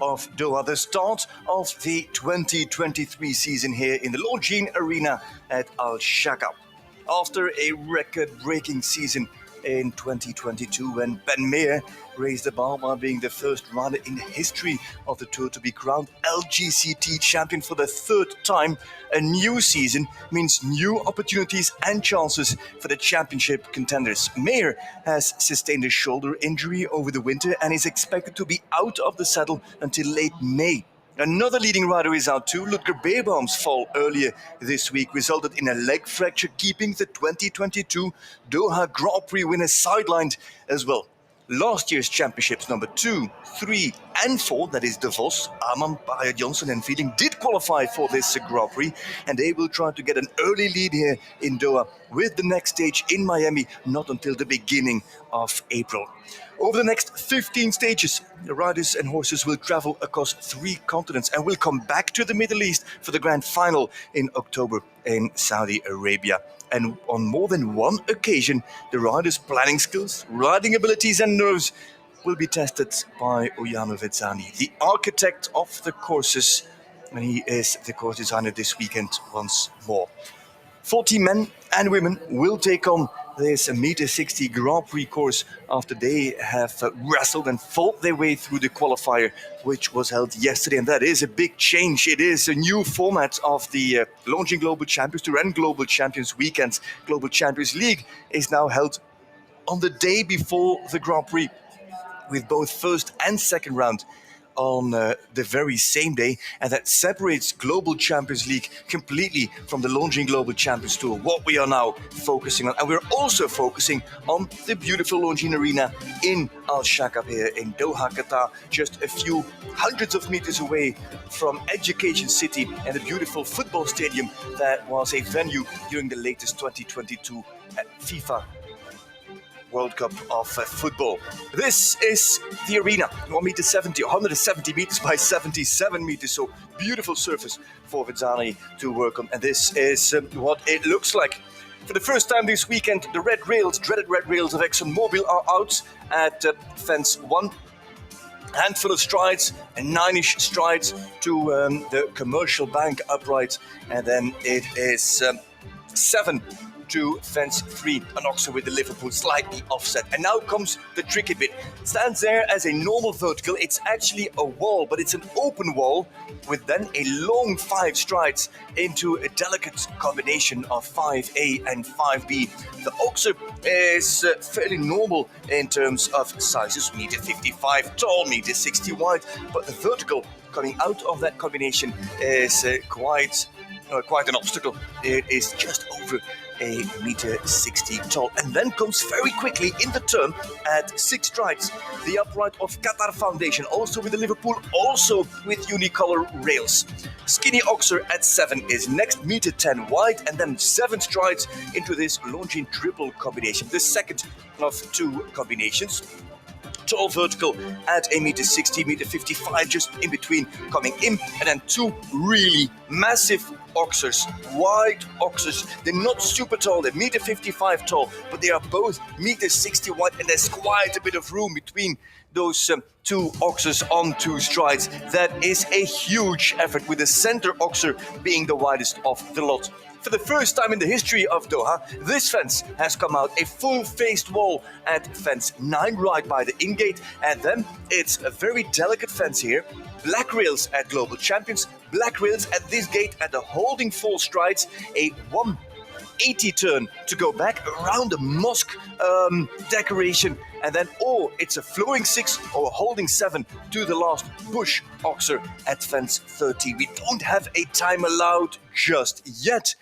of Doha, the start of the 2023 season here in the Longines Arena at Al Shaka. After a record-breaking season in 2022 when Ben Meir raised the bar by being the first rider in the history of the Tour to be crowned LGCT champion for the third time, a new season means new opportunities and chances for the championship contenders. Meir has sustained a shoulder injury over the winter and is expected to be out of the saddle until late May. Another leading rider is out too. Ludger Beerbaum's fall earlier this week resulted in a leg fracture, keeping the 2022 Doha Grand Prix winner sidelined as well. Last year's championships number 2, 3 and 4, that is De Vos, Arman, Bayer Johnson and Feeling, did qualify for this Grand Prix, and they will try to get an early lead here in Doha with the next stage in Miami not until the beginning of April. Over the next 15 stages, the riders and horses will travel across 3 continents and will come back to the Middle East for the grand final in October in Saudi Arabia. And on more than one occasion, the riders' planning skills, riding abilities and nerves will be tested by Oyano Vezzani, the architect of the courses, and he is the course designer this weekend once more. 40 men and women will take on this meter 60 Grand Prix course after they have wrestled and fought their way through the qualifier, which was held yesterday. And that is a big change. It is a new format of the Longines Global Champions Tour and Global Champions Weekend. Global Champions League is now held on the day before the Grand Prix, with both first and second round on the very same day, and that separates Global Champions League completely from the Longines Global Champions Tour, what we are now focusing on. And we're also focusing on the beautiful Longines Arena in Al Shaka here in Doha, Qatar, just a few hundreds of meters away from Education City and the beautiful football stadium that was a venue during the latest 2022 FIFA World Cup of football. This is the arena, 170 meters by 77 meters, so beautiful surface for Vezzani to work on, and this is what it looks like. For the first time this weekend, the dreaded red rails of ExxonMobil are out at fence 1. Handful of strides and 9-ish strides to the Commercial Bank upright, and then it is 7 to fence 3, and also with the Liverpool slightly offset. And now comes the tricky bit. It stands there as a normal vertical. It's actually a wall, but it's an open wall with then a long 5 strides into a delicate combination of 5A and 5B. The Oxer is fairly normal in terms of sizes, meter 55 tall, meter 60 wide, but the vertical coming out of that combination is quite an obstacle. It is just over a meter 60 tall, and then comes very quickly in the turn at 6 strides the upright of Qatar Foundation, also with the Liverpool, also with unicolor rails. Skinny Oxer at 7 is next, meter 10 wide, and then 7 strides into this Longines triple combination, the second of 2 combinations. Tall vertical at a meter 60, meter 55, just in between coming in, and then 2 really massive Oxers, wide Oxers. They're not super tall, they're meter 55 tall, but they are both meter 60 wide, and there's quite a bit of room between those 2 Oxers on 2 strides. That is a huge effort, with the center Oxer being the widest of the lot. For the first time in the history of Doha, this fence has come out a full-faced wall at fence 9 right by the in-gate, and then it's a very delicate fence here. Black rails at Global Champions, black rails at this gate at the holding 4 strides, a 180 turn to go back around the mosque decoration, and then it's a flowing 6 or a holding 7 to the last bush Oxer at fence 30. We don't have a time allowed just yet,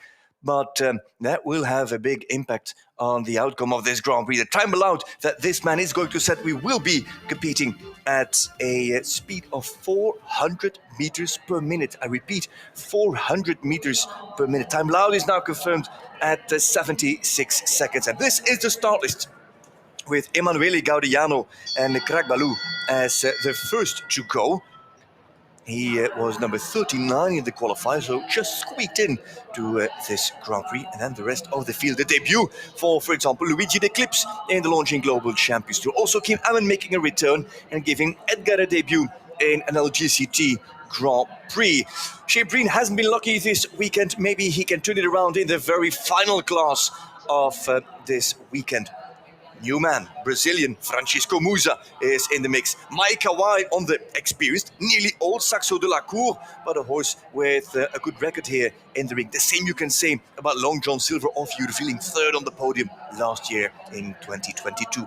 but that will have a big impact on the outcome of this Grand Prix. The time allowed that this man is going to set, we will be competing at a speed of 400 meters per minute. I repeat, 400 meters per minute. Time allowed is now confirmed at 76 seconds. And this is the start list, with Emanuele Gaudiano and Craig Balou as the first to go. He was number 39 in the qualifier, so just squeaked in to this Grand Prix. And then the rest of the field, the debut for example, Luigi De Clips in the Longines Global Champions Tour. Also Kim Amman making a return and giving Edgar a debut in an LGCT Grand Prix. Shea Breen hasn't been lucky this weekend. Maybe he can turn it around in the very final class of this weekend. New man, Brazilian Francisco Musa is in the mix. Mike Kawai on the experienced, nearly old Saxo de la Cour, but a horse with a good record here in the ring. The same you can say about Long John Silver of Jurviling, third on the podium last year in 2022.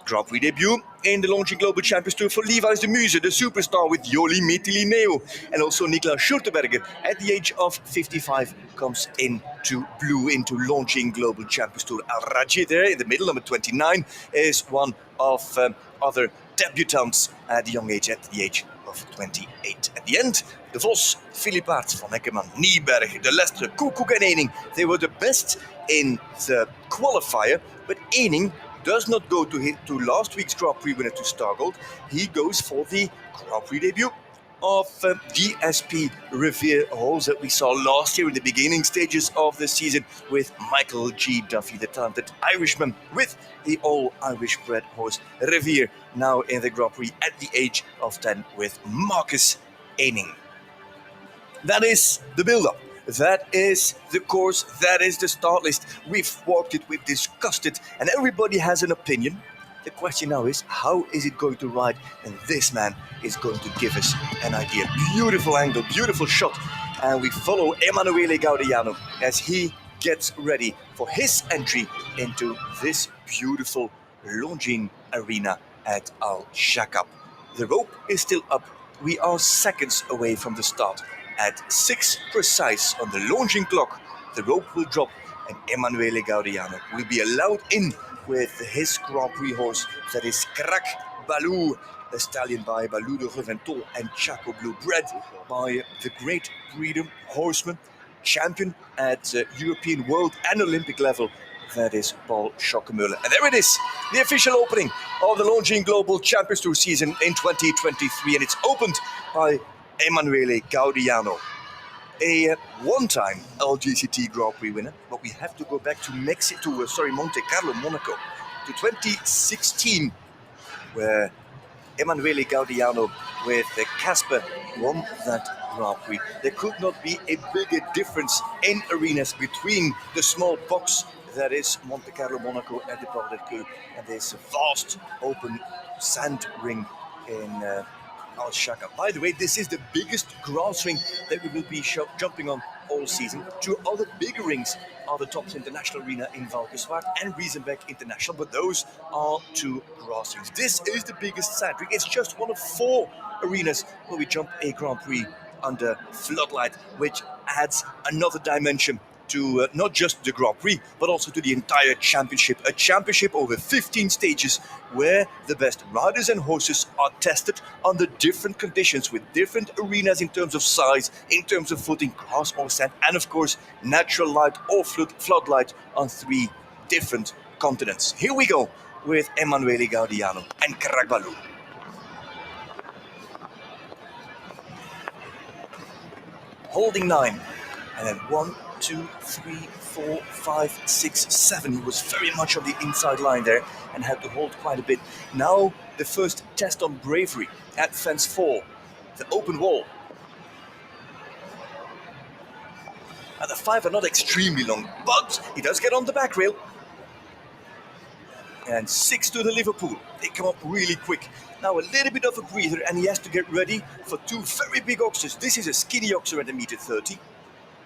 Grand Prix debut in the launching Global Champions Tour for Levi's de Muse, the superstar with Joli Metilineo. And also Niklas Schulterberger, at the age of 55, comes into blue, into launching Global Champions Tour. Al Raji there in the middle, number 29, is one of other debutants at the young age, at the age of 28. At the end, De Vos, Philippaert, Van Eckermann, Nieberg, De Lestre, Koekoek and Ening. They were the best in the qualifier, but Ening does not go to last week's Grand Prix winner to Stargold. He goes for the Grand Prix debut of DSP Revere horse that we saw last year in the beginning stages of the season with Michael G. Duffy, the talented Irishman with the all-Irish bred horse Revere, now in the Grand Prix at the age of 10 with Marcus Ening. That is the build-up. That is the course, that is the start list. We've walked it, we've discussed it, and everybody has an opinion. The question now is, how is it going to ride? And this man is going to give us an idea. Beautiful angle, beautiful shot. And we follow Emanuele Gaudiano as he gets ready for his entry into this beautiful Longines arena at Al Shakab. The rope is still up. We are seconds away from the start. At 6 precise on the launching clock, the rope will drop and Emanuele Gaudiano will be allowed in with his Grand Prix horse, that is Crack Baloo, the stallion by Baloo de Reventon and Chaco Blue, bred by the great breeder, horseman, champion at European, world and Olympic level. That is Paul Schockemöller. And there it is, the official opening of the Longines Global Champions Tour season in 2023. And it's opened by Emanuele Gaudiano, a one-time LGCT Grand Prix winner, but we have to go back to Monte Carlo, Monaco, to 2016, where Emanuele Gaudiano with Casper won that Grand Prix. There could not be a bigger difference in arenas between the small box that is Monte Carlo, Monaco, and the Parc des Queux, and this vast open sand ring in Al Shakab. By the way, this is the biggest grass ring that we will be jumping on all season. Two other bigger rings are the Tops International Arena in Valkenswaard and Riesenbeck International, but those are two grass rings. This is the biggest sand ring. It's just one of 4 arenas where we jump a Grand Prix under floodlight, which adds another dimension to not just the Grand Prix, but also to the entire championship. A championship over 15 stages where the best riders and horses are tested under different conditions with different arenas in terms of size, in terms of footing, grass or sand, and of course, natural light or floodlight on 3 different continents. Here we go with Emanuele Gaudiano and Crack Baloo. Holding 9, and then 1, 2, 3, 4, 5, 6, 7. He was very much on the inside line there and had to hold quite a bit. Now the first test on bravery at fence 4, the open wall. And the 5 are not extremely long, but he does get on the back rail. And 6 to the Liverpool. They come up really quick. Now a little bit of a breather, and he has to get ready for 2 very big oxers. This is a skinny oxer at 1.30 m.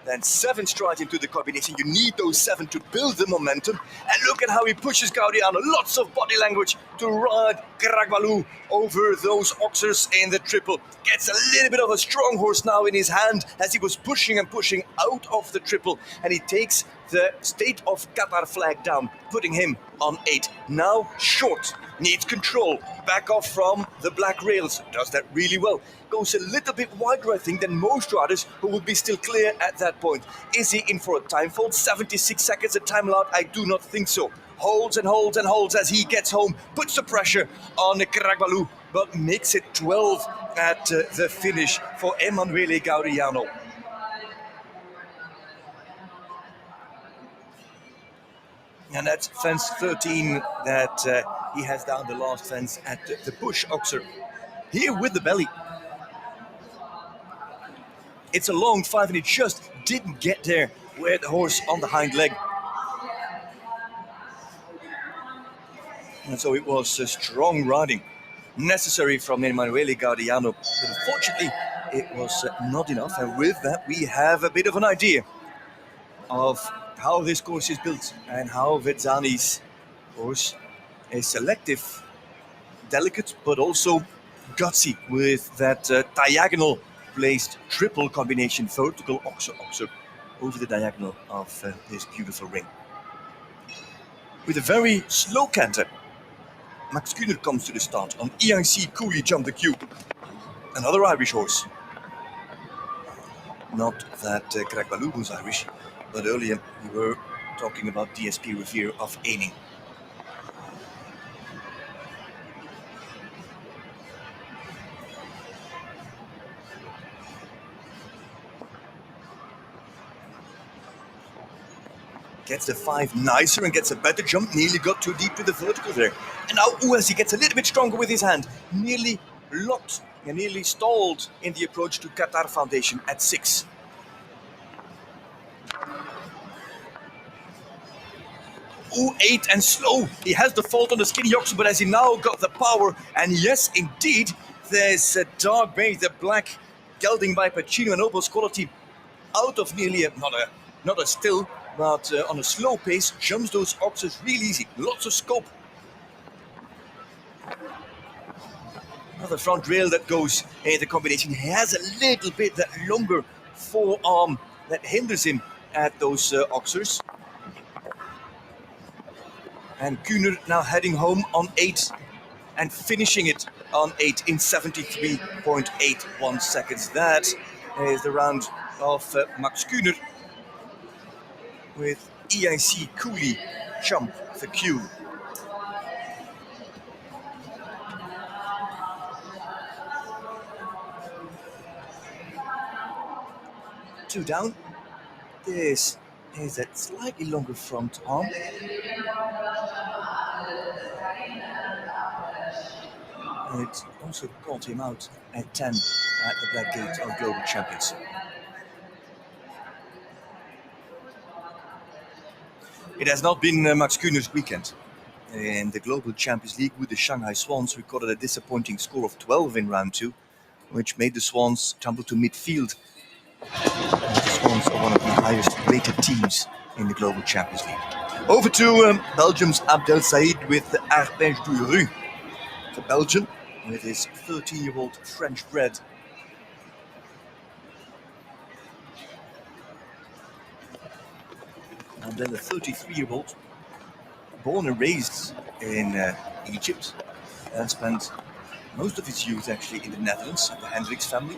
Then 7 strides into the combination. You need those 7 to build the momentum. And look at how he pushes Gaudiano. Lots of body language to ride Crack Baloo over those oxers in the triple. Gets a little bit of a strong horse now in his hand as he was pushing and pushing out of the triple. And he takes the State of Qatar flag down, putting him on 8. Now short, needs control, back off from the black rails, does that really well. Goes a little bit wider, I think, than most riders who would be still clear at that point. Is he in for a time fault? 76 seconds, a time allowed? I do not think so. Holds and holds and holds as he gets home, puts the pressure on Crack Baloo, but makes it 12 at the finish for Emanuele Gaudiano. And that's fence 13 that he has down the last fence at the Bush Oxer. Here with the belly, It's a long 5 and it just didn't get there with the horse on the hind leg. And so it was strong riding necessary from Emanuele Guardiano, but unfortunately it was not enough. And with that, we have a bit of an idea of how this course is built and how Vezzani's course is selective, delicate, but also gutsy with that diagonal placed triple combination, vertical oxer over the diagonal of this beautiful ring. With a very slow canter, Max Kuhner comes to the start on EIC Cooley Jump the Cube. Another Irish horse. Not that Greg Baloo was Irish, but earlier we were talking about DSP Revere of Aining. Gets the 5 nicer and gets a better jump, nearly got too deep to the vertical there. And now Uesi gets a little bit stronger with his hand, nearly locked and nearly stalled in the approach to Qatar Foundation at 6. Ooh, 8 and slow. He has the fault on the skinny oxen, but has he now got the power? And yes, indeed, there's a dark bay, the black gelding by Pacino and Opal's quality out of nearly not a still, but on a slow pace, jumps those oxes real easy. Lots of scope. Another front rail that goes in the combination. He has a little bit that longer forearm that hinders him at those oxers. And Kuhner now heading home on 8 and finishing it on 8 in 73.81 seconds. That is the round of Max Kuhner with EIC Cooley Jump the Cube. Two down. This is that slightly longer front arm. And it also caught him out at 10 at the Black Gate of Global Champions. It has not been Max Kuhner's weekend. In the Global Champions League with the Shanghai Swans recorded a disappointing score of 12 in round 2, which made the Swans tumble to midfield. The Swans are one of the highest rated teams in the Global Champions League. Over to Belgium's Abdel Said with the Arpège du Rue. The Belgian with his 13-year-old French bred. And then a 33-year-old, born and raised in Egypt, and spent most of his youth actually in the Netherlands, the Hendricks family.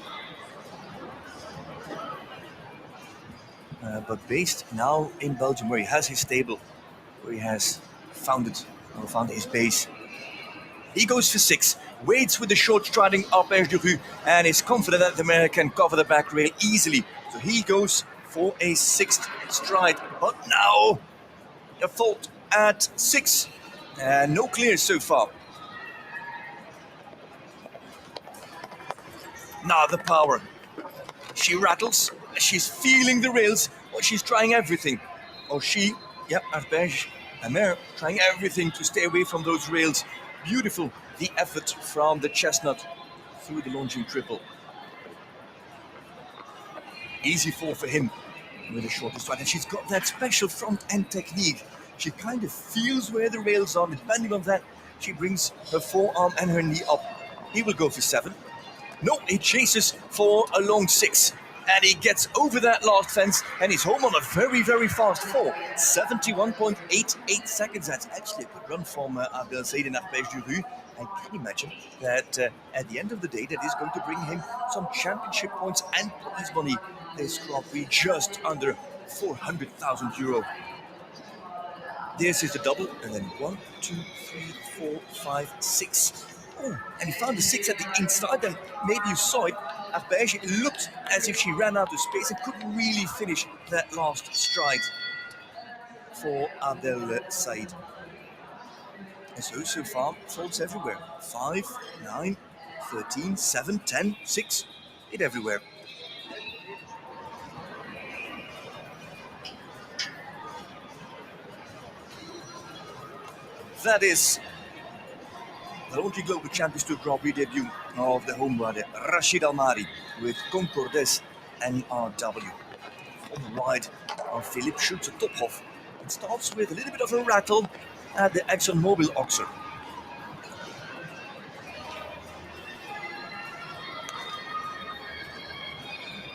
But based now in Belgium, where he has his stable, where he has found his base. He goes for 6, waits with the short striding Arpège du Rue, and is confident that the mare can cover the back rail easily. So he goes for a 6th stride. But now, a fault at 6. No clears so far. Now the power. She rattles. She's feeling the rails. Or she's trying everything. Or Arpège, a mare, trying everything to stay away from those rails. Beautiful, the effort from the chestnut through the launching triple. Easy fall for him with a shorter stride. And she's got that special front end technique. She kind of feels where the rails are. Depending on that, she brings her forearm and her knee up. He will go for 7. No, he chases for a long 6. And he gets over that last fence and he's home on a very, very fast 4. 71.88 seconds. That's actually a good run from Abdel Said and Arpège du Rue. I can imagine that at the end of the day, that is going to bring him some championship points and prize money. This Grand Prix just under €400,000. This is the double, and then 1, 2, 3, 4, 5, 6. Oh, and he found the 6 at the inside, and maybe you saw it. Arpège, it looked as if she ran out of space and couldn't really finish that last stride for Abdel Said. And so far, faults everywhere. 5, 9, 13, 7, 10, 6. It everywhere. that is the Launching Global Champions Tour Grand Prix debut of the home rider Rashid Almari with Concordes NRW. On the ride of Philipp Schulze-Tophoff. It starts with a little bit of a rattle at the ExxonMobil Oxer.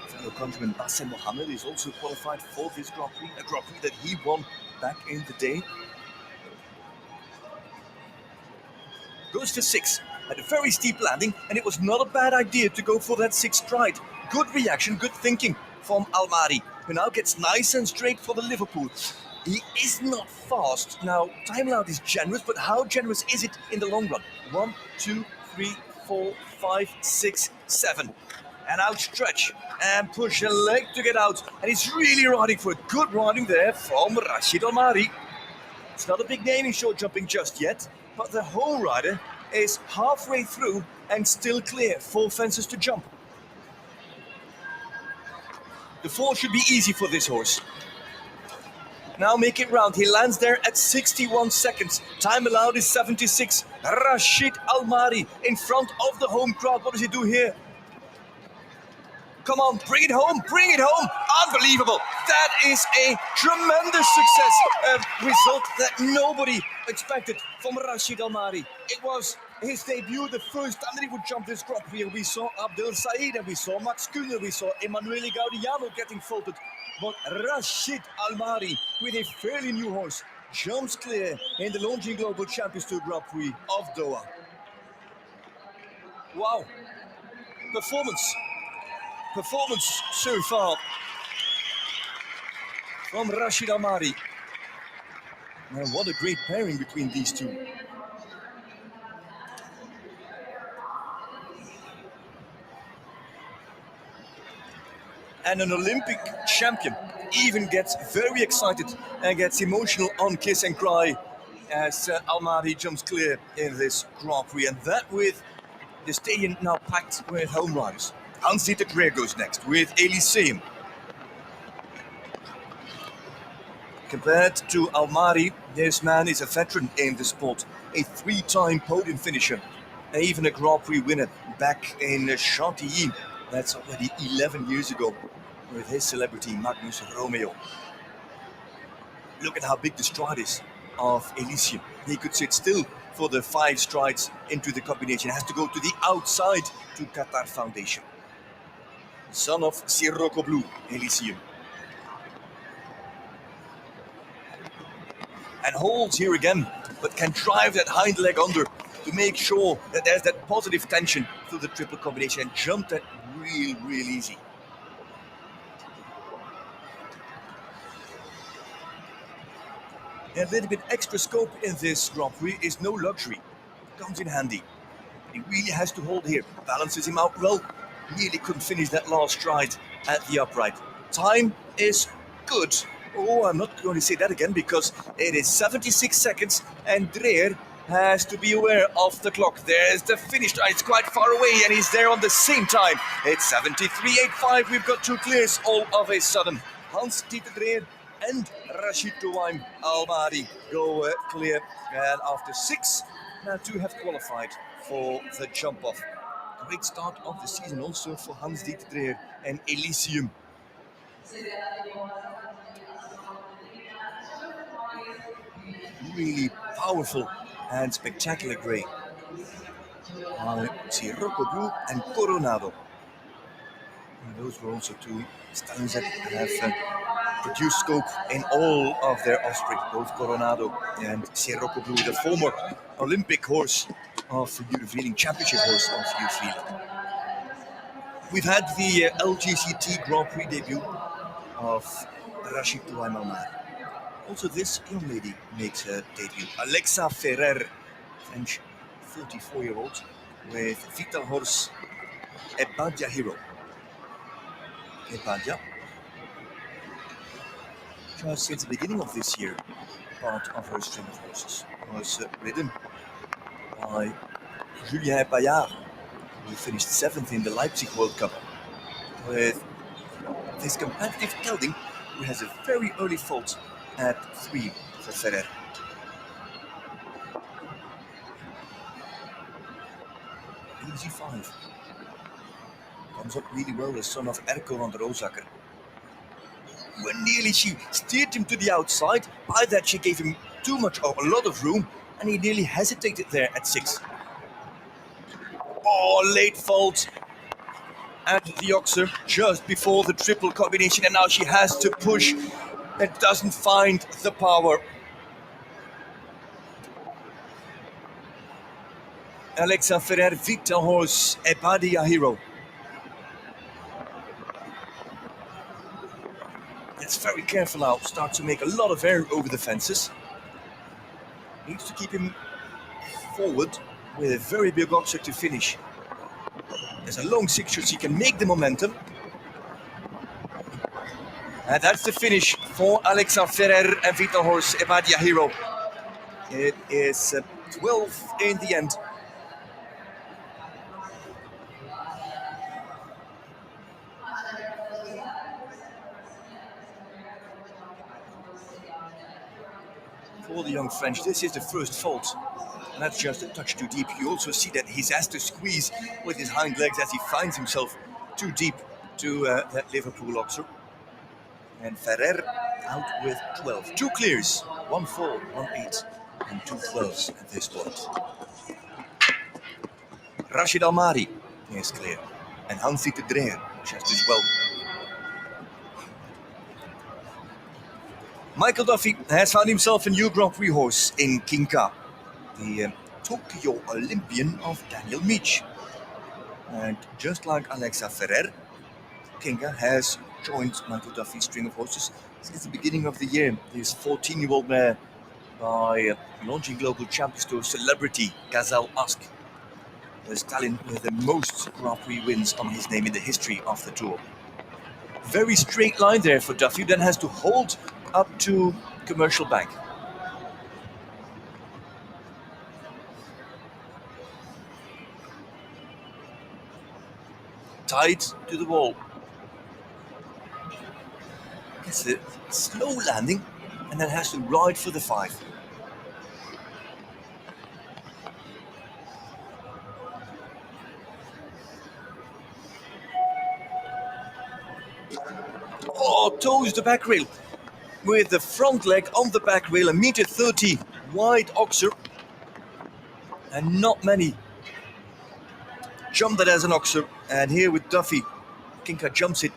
Fellow countryman Bassem Mohammed is also qualified for this Grand Prix, a Grand Prix that he won back in the day. Goes for 6, had a very steep landing, and it was not a bad idea to go for that 6th stride. Good reaction, good thinking from Almari, who now gets nice and straight for the Liverpool. He is not fast. Now, time allowed is generous, but how generous is it in the long run? 1, 2, 3, 4, 5, 6, 7. And outstretch and push a leg to get out. And he's really riding for it. Good riding there from Rashid Almari. It's not a big name in short jumping just yet, but the whole rider is halfway through and still clear. 4 fences to jump. The 4 should be easy for this horse. Now make it round. He lands there at 61 seconds. Time allowed is 76. Rashid Almari in front of the home crowd. What does he do here? Come on, bring it home, bring it home. Unbelievable. That is a tremendous success. A result that nobody expected from Rashid Almari. It was his debut, the first time that he would jump this Grand Prix. We saw Abdel Said and we saw Max Kühner, we saw Emanuele Gaudiano getting faulted. But Rashid Almari, with a fairly new horse, jumps clear in the Launching Global Champions Tour Grand Prix of Doha. Wow. Performance so far from Rashid Almari. Man, what a great pairing between these two. And an Olympic champion even gets very excited and gets emotional on Kiss and Cry as Almari jumps clear in this Grand Prix. And that with the stadium now packed with home riders. Hans-Dieter Dreher goes next with Elysium. Compared to Almari, this man is a veteran in the sport, a 3-time podium finisher, and even a Grand Prix winner back in Chantilly. That's already 11 years ago with his celebrity Magnus Romeo. Look at how big the stride is of Elysium. He could sit still for the 5 strides into the combination. He has to go to the outside to Qatar Foundation. Son of Sirocco Blue, Elysium. And holds here again, but can drive that hind leg under to make sure that there's that positive tension through the triple combination and jump that real easy. A little bit extra scope in this Grand Prix is no luxury. Comes in handy. He really has to hold here. Balances him out well. Nearly couldn't finish that last stride at the upright. Time is good. Oh, I'm not going to say that again because it is 76 seconds and Dreher has to be aware of the clock. There's the finish. It's quite far away and he's there on the same time. It's 73.85. We've got 2 clears all of a sudden. Hans-Dieter Dreher and Rashid Almari go clear. And after 6, now 2 have qualified for the jump off. Great start of the season also for Hans-Dieter Dreher and Elysium. Really powerful and spectacular grey. Sirocco Blue and Coronado. And those were also 2 stallions that have produced scope in all of their offspring, both Coronado and Sirocco Blue, the former Olympic horse of Jureveen, championship horse of Jureveen. We've had the LGCT Grand Prix debut of Rashid Almari. Also, this young lady makes her debut. Alexa Ferrer, French 34-year-old, with Vital horse Ebadia Hero. Ebadia, just since the beginning of this year, part of her string of horses, was ridden by Julien Bayard, who finished 7th in the Leipzig World Cup, with this competitive gelding who has a very early fault at 3 for Ferrer. 5. Comes up really well, the son of Erko van der Rosaker. When nearly she steered him to the outside, by that she gave him too much or a lot of room, and he nearly hesitated there at 6. Oh, late fault at the Oxer just before the triple combination, and now she has to push and doesn't find the power. Alexa Ferrer, Victor Horse, Ebadia Hero. It's very careful now, starts to make a lot of air over the fences. Needs to keep him forward with a very big Oxer to finish. There's a long 6 shoot, he can make the momentum. And that's the finish for Alexa Ferrer and Victor Horse, Ebadia Hero. It is 12 in the end. For the young French, this is the first fault. And that's just a touch too deep. You also see that he has to squeeze with his hind legs as he finds himself too deep to that Liverpool Oxer. And Ferrer out with 12. 2 clears, 1 fall, 1 8, and 2 12s at this point. Rashid Almari is clear, and Hansi de Dreher just as well. Michael Duffy has found himself a new Grand Prix horse in Kinka, the Tokyo Olympian of Daniel Meach. And just like Alexa Ferrer, Kinka has joined Michael Duffy's string of horses since the beginning of the year. This 14-year-old mare by launching global champions tour celebrity Gazelle Ask. The stallion with the most Grand Prix wins on his name in the history of the tour. Very straight line there for Duffy, then has to hold up to Commercial Bank. Tied to the wall. Gets a slow landing and then has to ride for the 5. Oh, toes the back rail with the front leg on the back rail, 1.30 m wide Oxer, and not many jump that as an Oxer. And here with Duffy, Kinka jumps it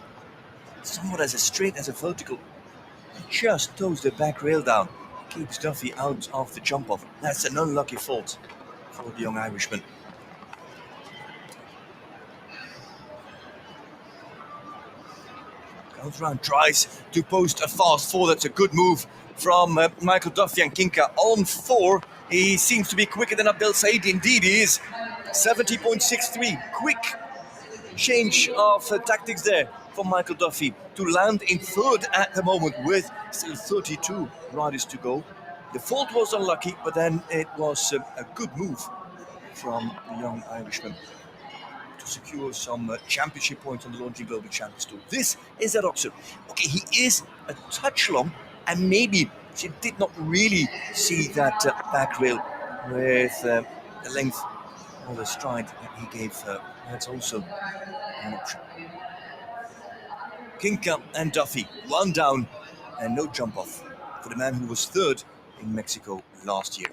somewhat as a straight as a vertical. Just toes the back rail down, keeps Duffy out of the jump off. That's an unlucky fault for the young Irishman. Comes around, tries to post a fast 4. That's a good move from Michael Duffy and Kinka on 4. He seems to be quicker than Abdel Said. Indeed he is. 70.63. Quick change of tactics there for Michael Duffy to land in 3rd at the moment with still 32 riders to go. The fault was unlucky, but then it was a good move from the young Irishman to secure some championship points on the Launching Global Champions Tour. This is that Oxer. Okay, he is a touch long, and maybe she did not really see that back rail with the length or the stride that he gave her. That's also an option. Kinka and Duffy, 1 down and no jump off for the man who was 3rd in Mexico last year.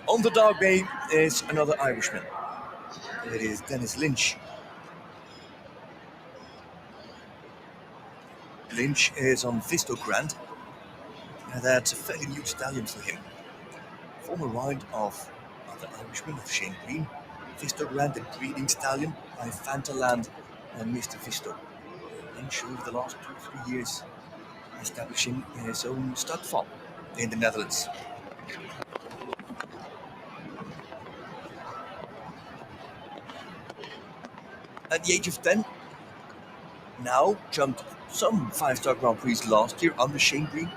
On the dark bay is another Irishman. It is Dennis Lynch. Lynch is on Visto Grand, and that's a fairly new stallion for him. Former ride of other Irishman of Shane Green, Visto Grand, the breeding stallion by Fantaland and Mr. Visto. Lynch over the last 2-3 years establishing his own stud farm in the Netherlands. At the age of 10, now jumped some 5-star Grand Prix last year under Shane Green.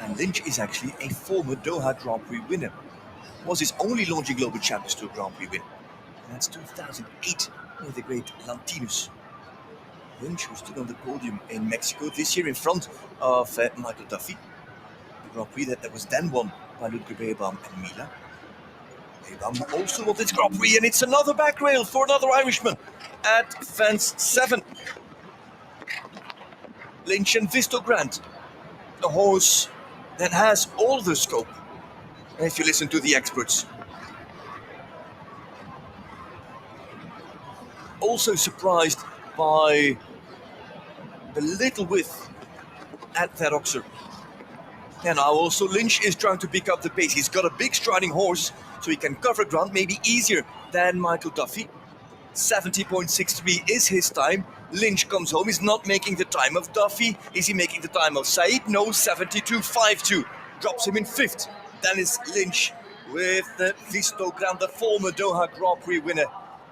And Lynch is actually a former DOHA Grand Prix winner. Was his only Launching Global Champions Tour Grand Prix win. And that's 2008 with the great Lantinus. Lynch, who stood on the podium in Mexico this year in front of Michael Duffy. The Grand Prix that was then won by Ludwig Beerbaum and Mila. Beerbaum also won this Grand Prix, and it's another back rail for another Irishman at fence 7. Lynch and Visto Grant, a horse that has all the scope, if you listen to the experts. Also surprised by the little width at that Oxer. And now also Lynch is trying to pick up the pace. He's got a big striding horse, so he can cover ground maybe easier than Michael Duffy. 70.63 is his time. Lynch comes home. He's not making the time of Duffy. Is he making the time of Said? No, 72.52. Drops him in 5th. Then is Lynch with the Visto Grant, the former Doha Grand Prix winner,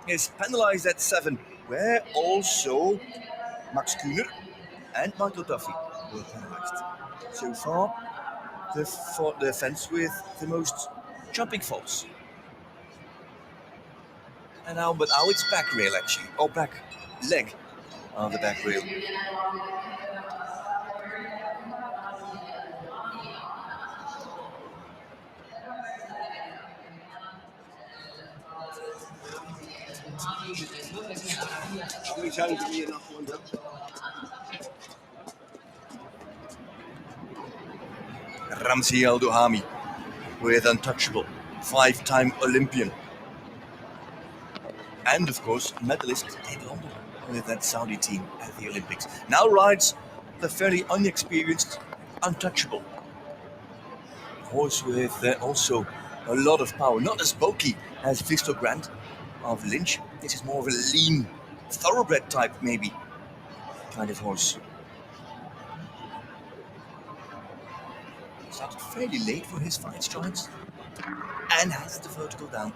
is penalized at 7, where also Max Kühner and Michael Duffy were penalized. So far, the fence with the most jumping faults. And now, but now it's back rail actually, or back leg on the back rail. Ramzi Al Duhami with Untouchable, 5-time Olympian. And of course, medalist in London with that Saudi team at the Olympics. Now rides the fairly unexperienced Untouchable. Horse with also a lot of power, not as bulky as Visto Grant of Lynch. This is more of a lean, thoroughbred type maybe kind of horse. Started fairly late for his fine strides and has the vertical down.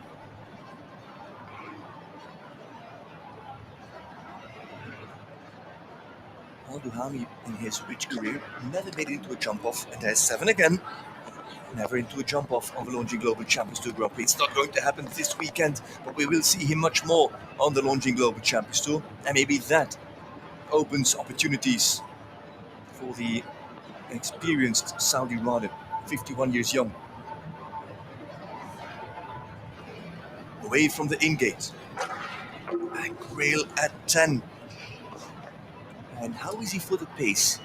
Al Duhami in his rich career never made it into a jump off, and there's 7 again. Never into a jump off of a Longines Global Champions Tour Grand Prix. It's not going to happen this weekend, but we will see him much more on the Longines Global Champions Tour, and maybe that opens opportunities for the experienced Saudi rider, 51 years young. Away from the in-gate. Back rail at 10. And how is he for the pace?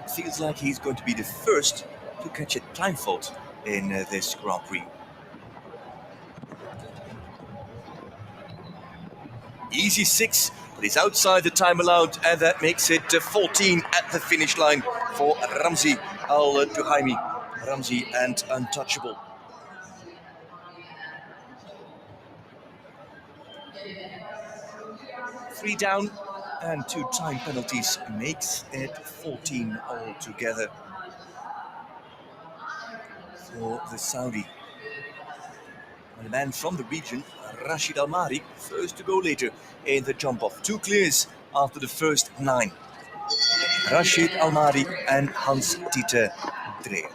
It feels like he's going to be the first to catch a time fault in this Grand Prix. Easy 6, but he's outside the time allowed, and that makes it 14 at the finish line for Ramzi Al Duhaimi. Ramzi and Untouchable. Three down and 2 time penalties makes it 14 altogether for the Saudi. And the man from the region, Rashid Almari, first to go later in the jump-off. 2 clears after the first 9. Rashid Almari and Hans-Dieter Dreher.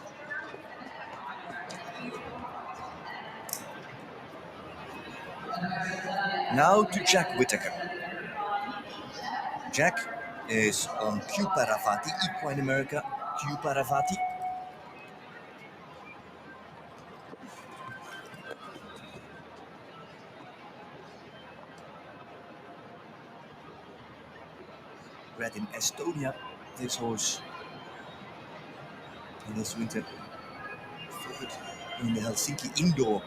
Now to Jack Whittaker. Jack is on Q Paravati, Equine America, Q Paravati. Bred in Estonia, this horse in this winter, 3rd in the Helsinki Indoor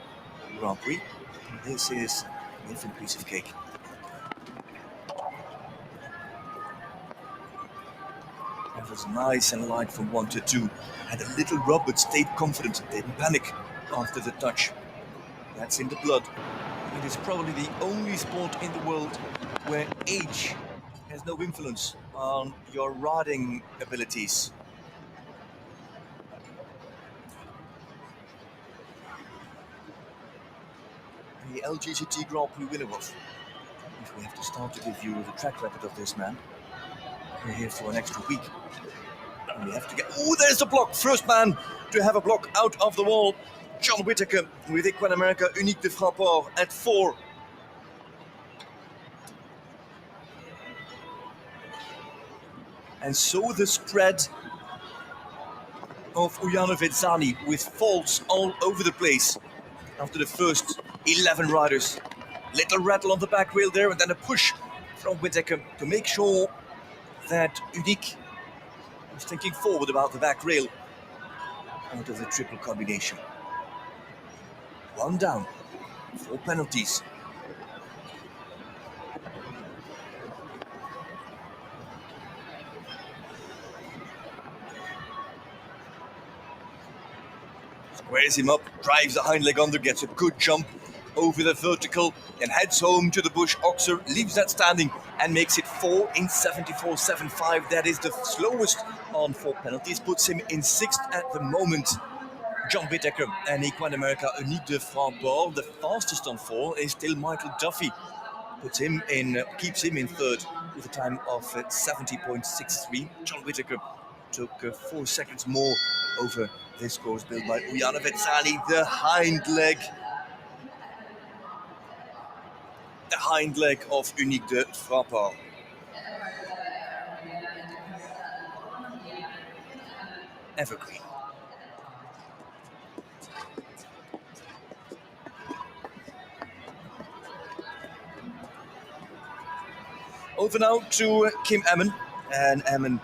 Grand Prix. This is a different piece of cake. It was nice and light from 1 to 2. Had a little rub but stayed confident, didn't panic after the touch. That's in the blood. It is probably the only sport in the world where age has no influence on your riding abilities. The LGCT Grand Prix winner was. If we have to start to give you the track record of this man, we're here for an extra week. And we have to get... Oh, there's the block! First man to have a block out of the wall. John Whittaker with Equine America Unique de Frapport at 4. And so the spread of Ujana Vetsani with faults all over the place after the first 11 riders. Little rattle on the back rail there, and then a push from Whittaker to make sure that Unique was thinking forward about the back rail out of the triple combination. One down, 4 penalties. Squares him up, drives the hind leg under, gets a good jump over the vertical, and heads home to the bush. Oxer leaves that standing and makes it 4 in 74.75. That is the slowest on 4 penalties, puts him in 6th at the moment. John Whittaker and Equine America Unique de Framport. The fastest on 4 is still Michael Duffy. Keeps him in 3rd with a time of 70.63. John Whittaker took 4 seconds more over this course built by Ujana Vetsani. The hind leg of Unique de Framport. Evergreen. Over now to Kim Emmen, and Emmen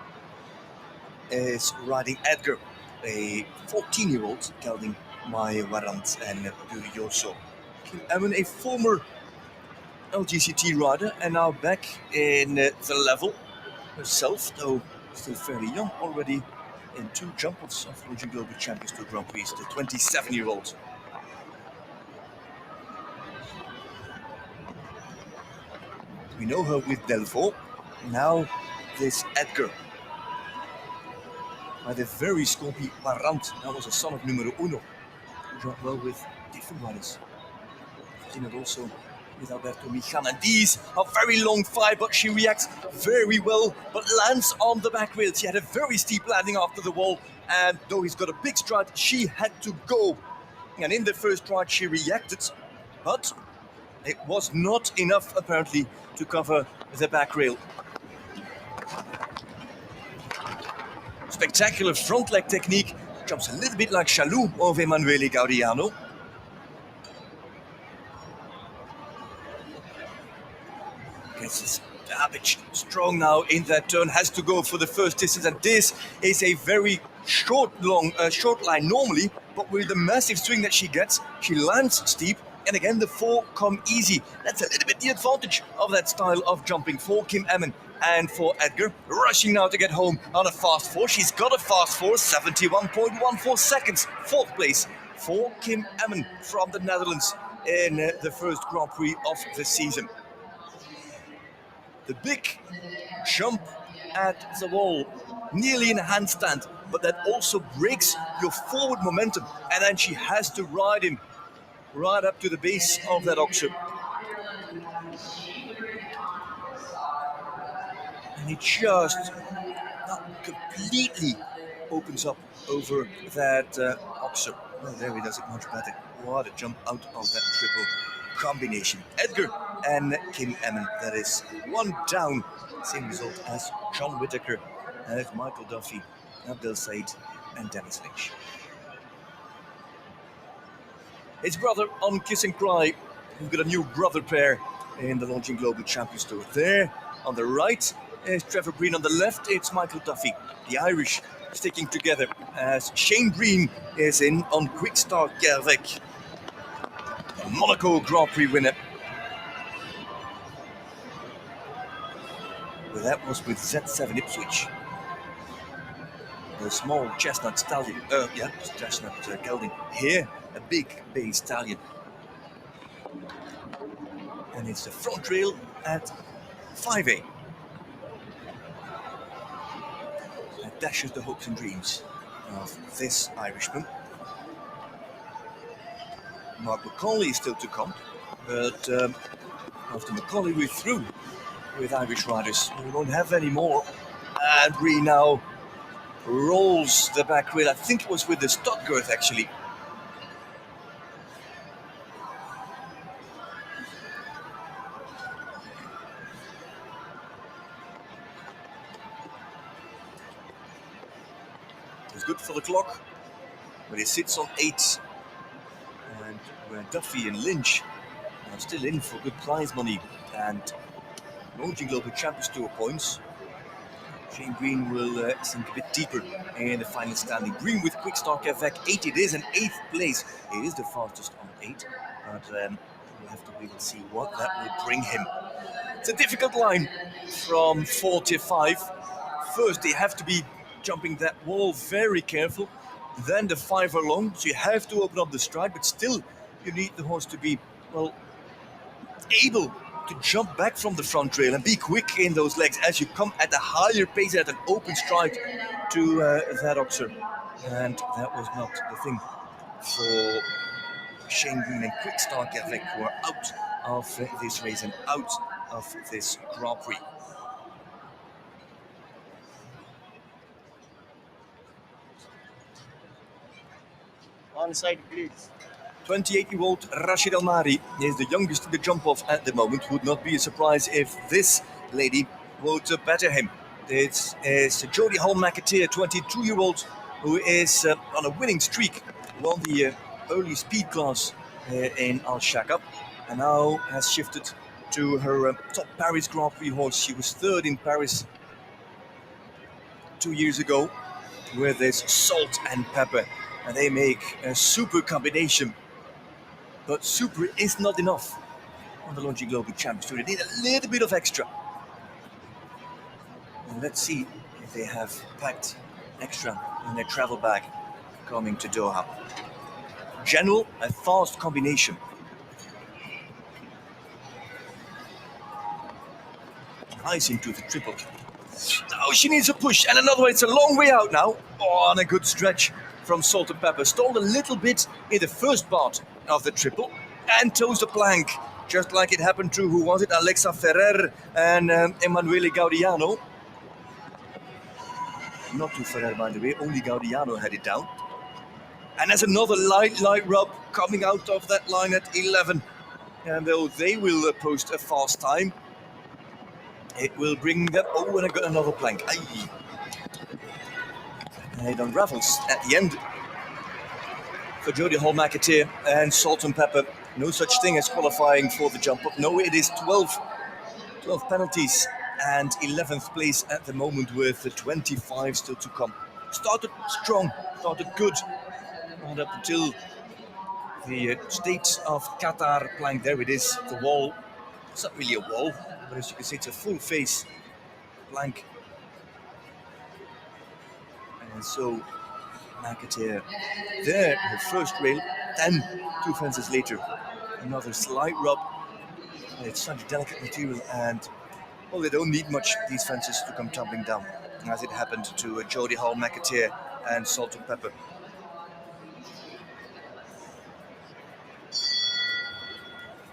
is riding Edgar, a 14-year-old gelding by Warrant and Curioso. Kim Emmen, a former LGCT rider, and now back in the level herself, though still fairly young, already in 2 jump-offs of Longines Global Champions Tour Grand Prix, the 27-year-old. We know her with Delvaux. Now this Edgar by the very scopy Warrant. That was a son of numero uno. Who well with different riders. I've seen it also with Alberto Michan. And these are very long fly, but she reacts very well, but lands on the back rail. She had a very steep landing after the wall, and though he's got a big stride, she had to go. And in the first stride, she reacted, but it was not enough, apparently, to cover the back rail. Spectacular front leg technique. Jumps a little bit like Chalou of Emanuele Gaudiano. Gets a bit strong now in that turn. Has to go for the first distance, and this is a very short line normally, but with the massive swing that she gets, she lands steep. And again, the 4 come easy. That's a little bit the advantage of that style of jumping for Kim Emmen and for Edgar. Rushing now to get home on a fast 4. She's got a fast 4, 71.14 seconds. 4th place for Kim Emmen from the Netherlands in the first Grand Prix of the season. The big jump at the wall, nearly in a handstand, but that also breaks your forward momentum. And then she has to ride him right up to the base of that oxer. And it just completely opens up over that oxer. Well, there he does it much better. What a jump out of that triple combination. Edgar and Kim Emmen, that is 1 down. Same result as John Whittaker, as Michael Duffy, Abdel Said, and Dennis Lynch. His brother on Kiss and Cry. We've got a new brother pair in the Longines Global Champions Tour. There on the right is Trevor Breen. On the left, it's Michael Duffy. The Irish sticking together as Shane Breen is in on Quick Start Gervec. A Monaco Grand Prix winner. Well, that was with Z7 Ipswich. The small chestnut stallion. Chestnut gelding. Here, a big bay stallion. And it's the front rail at 5A. That dashes the hopes and dreams of this Irishman. Mark McCauley is still to come, but after McCauley we're through with Irish riders. We won't have any more. And Bree now rolls the back rail. I think it was with the stud girth actually. was good for the clock, but he sits on 8. And where Duffy and Lynch are still in for good prize money and launching Global Champions Tour points, Shane Green will sink a bit deeper in the final standing. Green with Quick Start Avec 8. It is an 8th place. It is the fastest on 8, but we'll have to wait and see what that will bring him. It's a difficult line from 45. First, they have to be jumping that wall very careful. Then the 5 are long, so you have to open up the stride, but still you need the horse to be, well, able to jump back from the front rail and be quick in those legs as you come at a higher pace at an open stride to that Oxer. And that was not the thing for Shane Green and Quick Start Avec, who are out of this race and out of this Grand Prix. On side, please. 28-year-old Rashid Almari is the youngest in the jump-off at the moment. Would not be a surprise if this lady would better him. It's Jodie Hall-McAteer, 22-year-old, who is on a winning streak. Won the early speed class in Al Shakab, and now has shifted to her top Paris Grand Prix horse. She was 3rd in Paris 2 years ago with this Salt and Pepper, and they make a super combination. But super is not enough on the Longy Global Champions Tour. They need a little bit of extra. And let's see if they have packed extra in their travel bag coming to Doha. General, a fast combination. Nice into the triple. Now she needs a push, and another one. It's a long way out now. Oh, and a good stretch from Salt and Pepper. Stalled a little bit in the first part of the triple and toes the plank, just like it happened to, who was it, Alexa Ferrer and Emanuele Gaudiano. Not to Ferrer, by the way, only Gaudiano had it down. And there's another light rub coming out of that line at 11. And though they will post a fast time, it will bring them, oh, and I got another plank. Aye. And it unravels at the end for Jodie Hall-McAteer and Salt and Pepper. No such thing as qualifying for the jump up. No, it is 12 penalties and 11th place at the moment with the 25 still to come. Started strong, started good, and up until the State of Qatar plank. There it is, the wall. It's not really a wall, but as you can see, it's a full face plank. And so McAteer there, her first rail, then 2 fences later, another slight rub. It's such delicate material, and well, they don't need much, these fences, to come tumbling down, as it happened to Jodie Hall-McAteer and Salt and Pepper.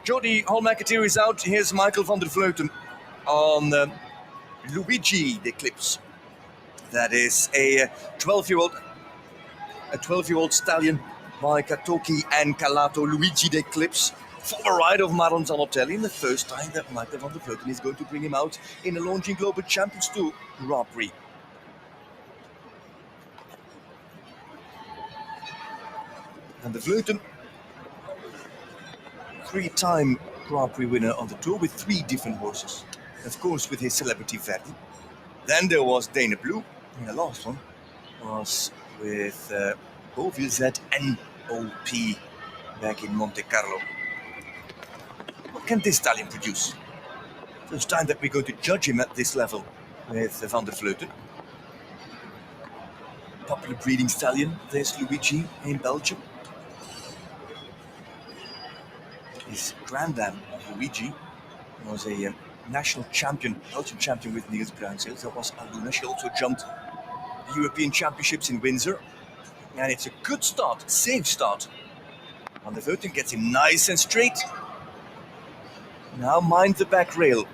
Jodie Hall-McAteer is out. Here's Michael van der Vleuten on Luigi D'Eclipse. That is a 12-year-old stallion by Katoki and Calato. Luigi D'Eclipse, former rider of Maron Zanotelli, and the first time that Michael van der Vleuten is going to bring him out in a Longines Global Champions Tour Grand Prix. Van der Vleuten, 3-time Grand Prix winner on the tour with 3 different horses. Of course, with his celebrity Verdi. Then there was Dana Blue, and the last one was with Beauville ZNOP back in Monte Carlo. What can this stallion produce? First time that we're going to judge him at this level with Van der Vleuten. Popular breeding stallion, there's Luigi in Belgium. His granddam, Luigi, was a national champion, Belgian champion with Niels Bruinzeel. That was Aluna. She also jumped the European Championships in Windsor. And it's a good start, safe start. Van der Vleuten gets him nice and straight. Now mind the back rail.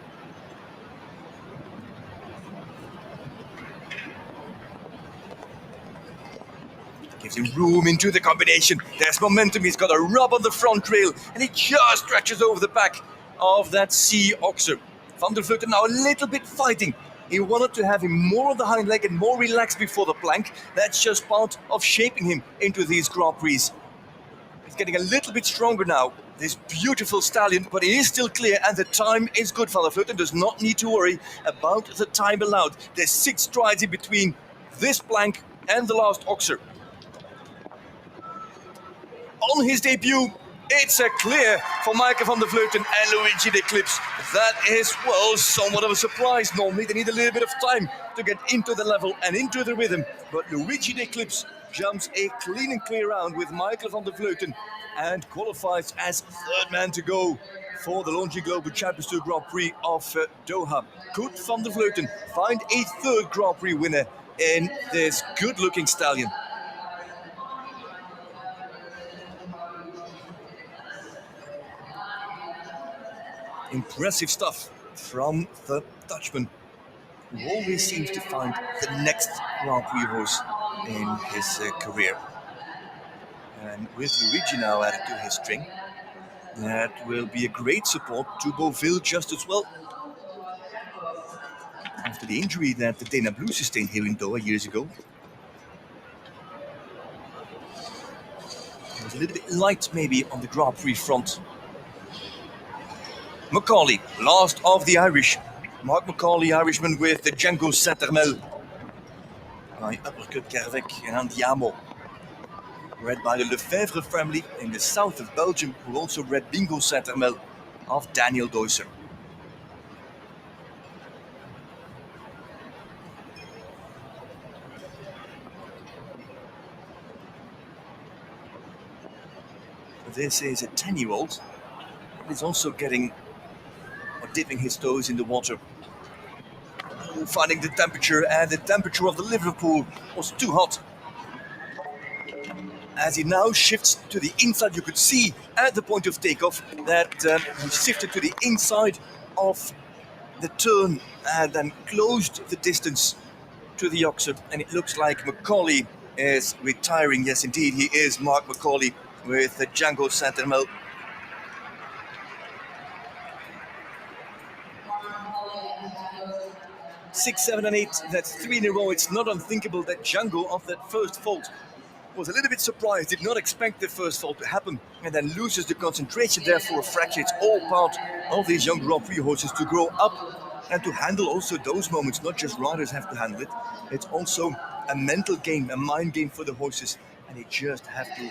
Gives him room into the combination. There's momentum. He's got a rub on the front rail, and he just stretches over the back of that Sea Oxer. Van der Vleuten now a little bit fighting He wanted to have him more on the hind leg and more relaxed before the plank. That's just part of shaping him into these Grand Prix. He's getting a little bit stronger now, this beautiful stallion, but he is still clear and the time is good. Van der Vleuten does not need to worry about the time allowed. There's 6 strides in between this plank and the last oxer. On his debut, it's a clear for Michael van der Vleuten and Luigi de Clips. That is, well, somewhat of a surprise. Normally they need a little bit of time to get into the level and into the rhythm. But Luigi de Clips jumps a clean and clear round with Michael van der Vleuten and qualifies as third man to go for the Longines Global Champions Tour Grand Prix of Doha. Could van der Vleuten find a third Grand Prix winner in this good-looking stallion? Impressive stuff from the Dutchman, who always seems to find the next Grand Prix horse in his career. And with Luigi now added to his string, that will be a great support to Beauville just as well. After the injury that the Dana Blue sustained here in Doha years ago, it was a little bit light maybe on the Grand Prix front. Macaulay, last of the Irish. Mark Macaulay, Irishman with the Django Saint-Hermel. By Uppercut Kervek and Andiamo. Bred by the Lefebvre family in the south of Belgium, who also bred Bingo Saint-Hermel of Daniel Deusser. This is a 10-year-old. He's also getting or dipping his toes in the water. Finding the temperature, and the temperature of the Liverpool was too hot. As he now shifts to the inside, you could see at the point of takeoff that he shifted to the inside of the turn and then closed the distance to the oxer. And it looks like Macaulay is retiring. Yes, indeed, he is Mark Macaulay with the Django Saint-Hermel. 6, 7, and 8, that's 3 in a row. It's not unthinkable that Django, off that first fault, was a little bit surprised, did not expect the first fault to happen, and then loses the concentration, therefore a fracture. It's all part of these young Grand Prix horses to grow up and to handle also those moments. Not just riders have to handle it, it's also a mental game, a mind game for the horses, and they just have to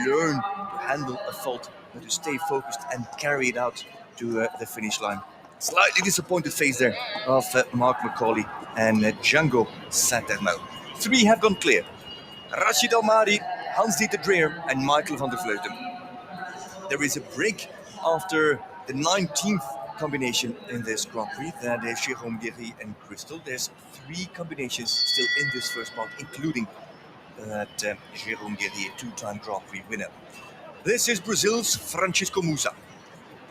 learn to handle a fault and to stay focused and carry it out to the finish line. Slightly disappointed face there of Mark Macaulay and Django Saint-Hermel. 3 have gone clear. Rachid Almadi, Hans-Dieter Dreyer and Michael van der Vleuten. There is a break after the 19th combination in this Grand Prix. That is Jérôme Guéry and Crystal. There's 3 combinations still in this first part, including that Jérôme Guéry, a 2-time Grand Prix winner. This is Brazil's Francisco Musa.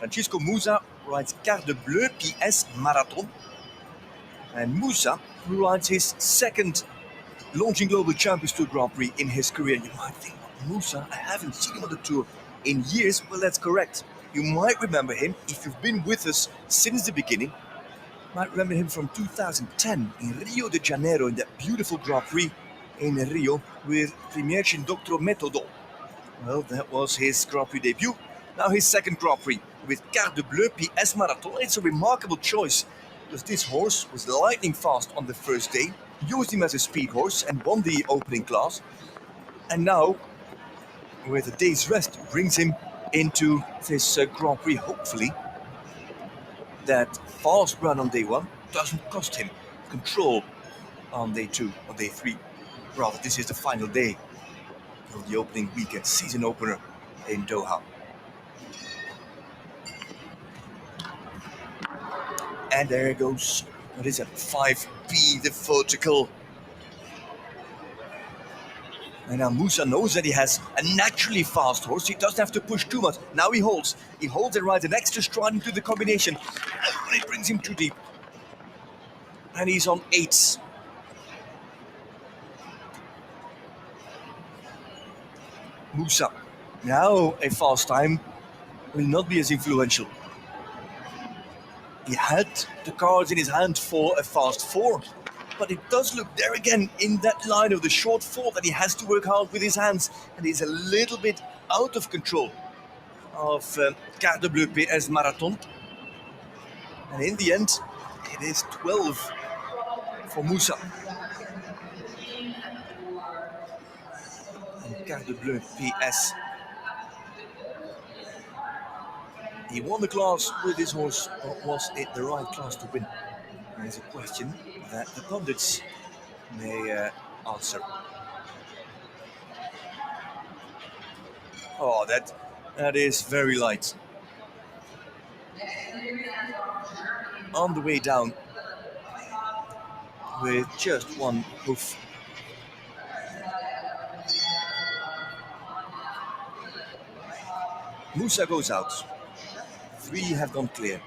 Francisco Musa rides Carte Bleu PS Marathon. And Musa, who rides his second Longines Global Champions Tour Grand Prix in his career. You might think, Musa, I haven't seen him on the tour in years. Well, that's correct. You might remember him if you've been with us since the beginning. You might remember him from 2010 in Rio de Janeiro in that beautiful Grand Prix in Rio with Primeiro Doctor Metodo. Well, that was his Grand Prix debut. Now his second Grand Prix with Carte Bleu PS Marathon. It's a remarkable choice because this horse was lightning fast on the first day, used him as a speed horse and won the opening class. And now, with a day's rest, brings him into this Grand Prix. Hopefully, that fast run on day 1 doesn't cost him control on day 2 or day 3. Rather, this is the final day of the opening weekend, season opener in Doha. And there it goes. What is it? 5B, the vertical. And now Musa knows that he has a naturally fast horse. He doesn't have to push too much. Now he holds. He holds and rides an extra stride into the combination. And it brings him too deep. And he's on 8s. Musa. Now a fast time will not be as influential. He had the cards in his hand for a fast four, but it does look there again in that line of the short four that he has to work hard with his hands, and he's a little bit out of control of Carte Bleu PS Marathon. And in the end, it is 12 for Moussa. And Carte Bleu PS. He won the class with his horse, but was it the right class to win? There's a question that the pundits may answer. Oh, that is very light. On the way down with just one hoof. Moussa goes out. 3 have gone clear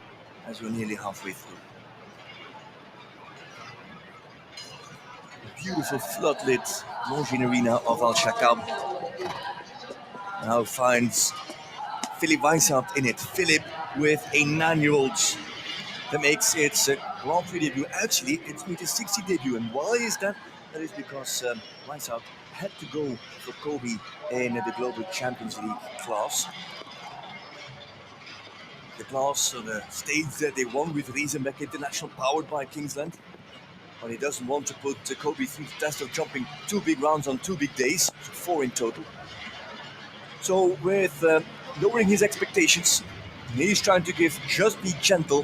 as we're nearly halfway through. A beautiful floodlit Longines Arena of Al Shakab now finds Philip Weishaupt in it. Philip with a 9-year-old that makes its Grand Prix debut. Actually, it's meter 60 debut. And why is that? That is because Weishaupt had to go for Kobe in the Global Champions League class. The class on the stage that they won with Riesenbeck International, powered by Kingsland. But he doesn't want to put Kobe through the test of jumping 2 big rounds on 2 big days, so 4 in total. So with lowering his expectations, he's trying to give Just Be Gentle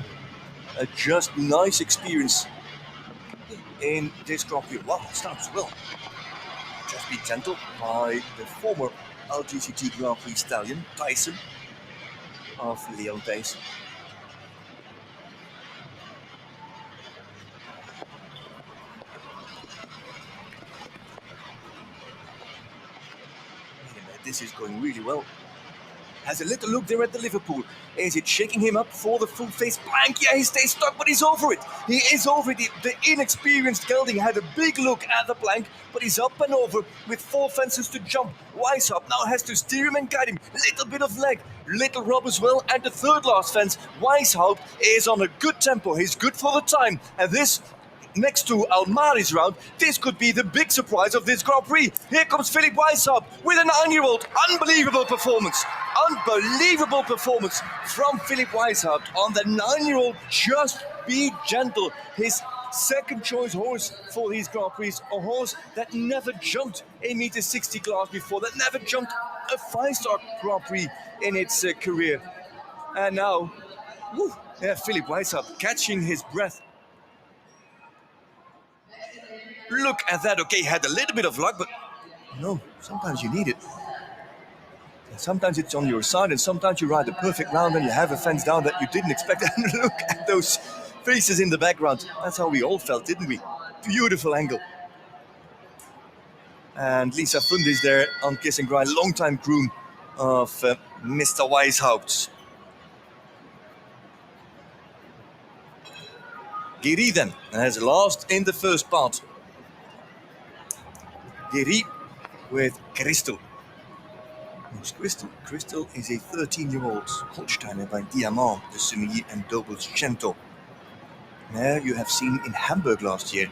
a just nice experience in this Grand Prix. Wow, it starts well. Just Be Gentle by the former LGCT Grand Prix stallion, Tyson of Leon Pace. This is going really well. Has a little look there at the Liverpool. Is it shaking him up for the full face blank? Yeah, he stays stuck, but he's over it. He is over it. The inexperienced gelding had a big look at the plank, but he's up and over with 4 fences to jump. Weishaupt now has to steer him and guide him. Little bit of leg, little rub as well, and the third last fence. Weishaupt is on a good tempo. He's good for the time, and this, next to Almari's round, this could be the big surprise of this Grand Prix. Here comes Philip Weishaupt with a 9-year-old. Unbelievable performance. Unbelievable performance from Philip Weishaupt on the 9-year-old. Just Be Gentle. His second choice horse for these Grand Prix. A horse that never jumped a meter 60 class before, that never jumped a 5-star Grand Prix in its career. And now, Philip Weishaupt catching his breath. Look at that. Okay, had a little bit of luck, but no, sometimes you need it. Sometimes it's on your side, and sometimes you ride the perfect round and you have a fence down that you didn't expect. And look at those faces in the background. That's how we all felt, didn't we? Beautiful angle. And Lisa Fund is there on Kiss and Grind, long-time groom of Mr. Weishaupt. Guéry then has lost in the first part. Guéry with Crystal. Who's Crystal? Crystal is a 13-year-old Holsteiner by Diamant, de Semilly and Dobels Cento. There you have seen in Hamburg last year,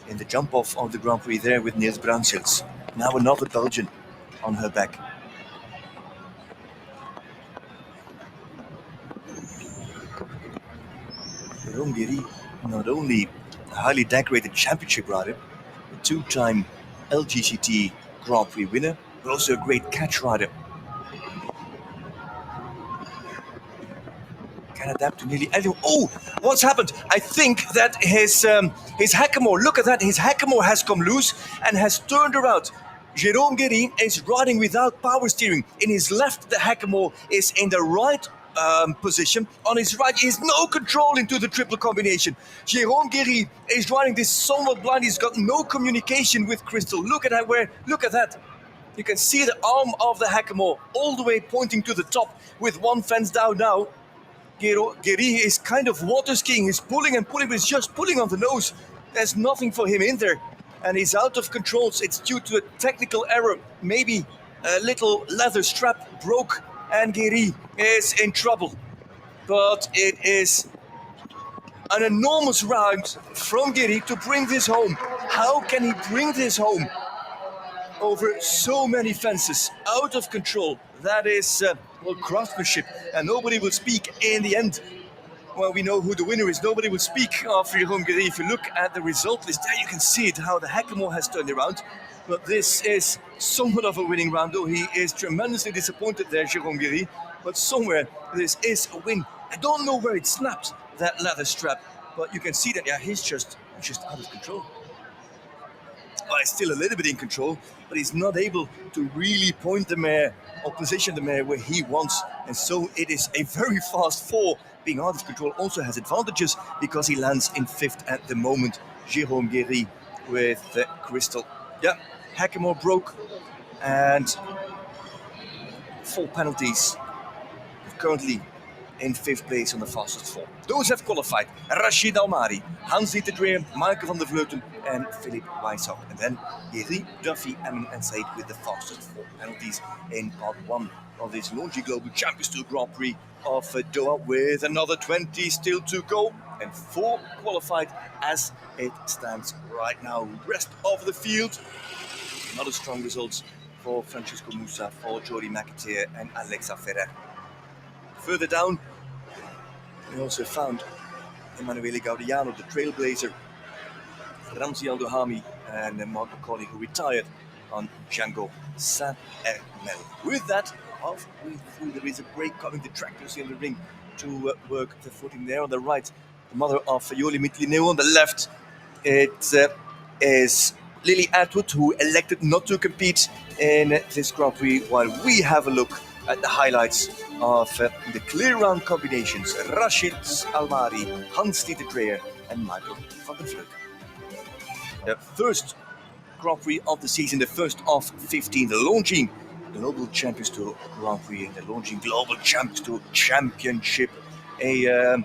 in the jump-off of the Grand Prix there with Niels Bruinschels. Now another Belgian on her back. Jérôme Guéry, not only a highly decorated championship rider, a 2-time LGCT Grand Prix winner, but also a great catch rider. Can adapt to nearly anyone. Oh, what's happened? I think that his hackamore, look at that, his hackamore has come loose and has turned around. Jérôme Guéry is riding without power steering. In his left, the hackamore is in the right position. On his right, he has no control into the triple combination. Jérôme Guéry is riding this somewhat blind. He's got no communication with Crystal. Look at that. You can see the arm of the hackamore all the way pointing to the top with 1 fence down now. Guéry is kind of water skiing. He's pulling and pulling, but he's just pulling on the nose. There's nothing for him in there. And he's out of control. It's due to a technical error. Maybe a little leather strap broke and Guéry is in trouble. But it is An enormous round from Giri to bring this home. How can he bring this home over so many fences, out of control? That is, well, craftsmanship, and nobody will speak in the end. Well, we know who the winner is. Nobody will speak after Jérôme Guéry. If you look at the result list, there you can see it, how the Hackamore has turned around. But this is somewhat of a winning round, though he is tremendously disappointed there, Jérôme Guéry. But somewhere this is a win. I don't know where it snapped, that leather strap, but you can see that, yeah, he's just out of control. Well, he's still a little bit in control, but he's not able to really point the mare or position the mare where he wants. And so it is a very fast fall. Being out of control also has advantages because he lands in fifth at the moment. Jérôme Guéry with the crystal. Yeah, Hackamore broke and 4 penalties. Currently in fifth place on the fastest fall. Those have qualified: Rachid Almari, Hans-Dieter Dreyer, Maaike van der Vleuten, and Philip Weishaupt. And then Giri, Duffy, Emmen, and Said with the fastest 4 penalties in part 1 of this Longy Global Champions Tour Grand Prix of Doha, with another 20 still to go and 4 qualified as it stands right now. Rest of the field, not as strong results for Francisco Musa, for Jody McAteer, and Alexa Ferrer. Further down, we also found Emanuele Gaudiano, the trailblazer, Ramzi Aldohami, and Mark McCauley, who retired on Django Saint-Hermel. With that, halfway through, there is a break coming. The tractors in the ring to work the footing there. On the right, the mother of Yoli Mitlineo. On the left, it is Lily Atwood, who elected not to compete in this Grand Prix, while we have a look at the highlights of the clear round combinations: Rachid Almari, Hans-Dieter Dreyer, and Michael van der Vleuten. The first Grand Prix of the season, the first of 15, the Longines Global Champions Tour Grand Prix, the Longines Global Champions Tour Championship, a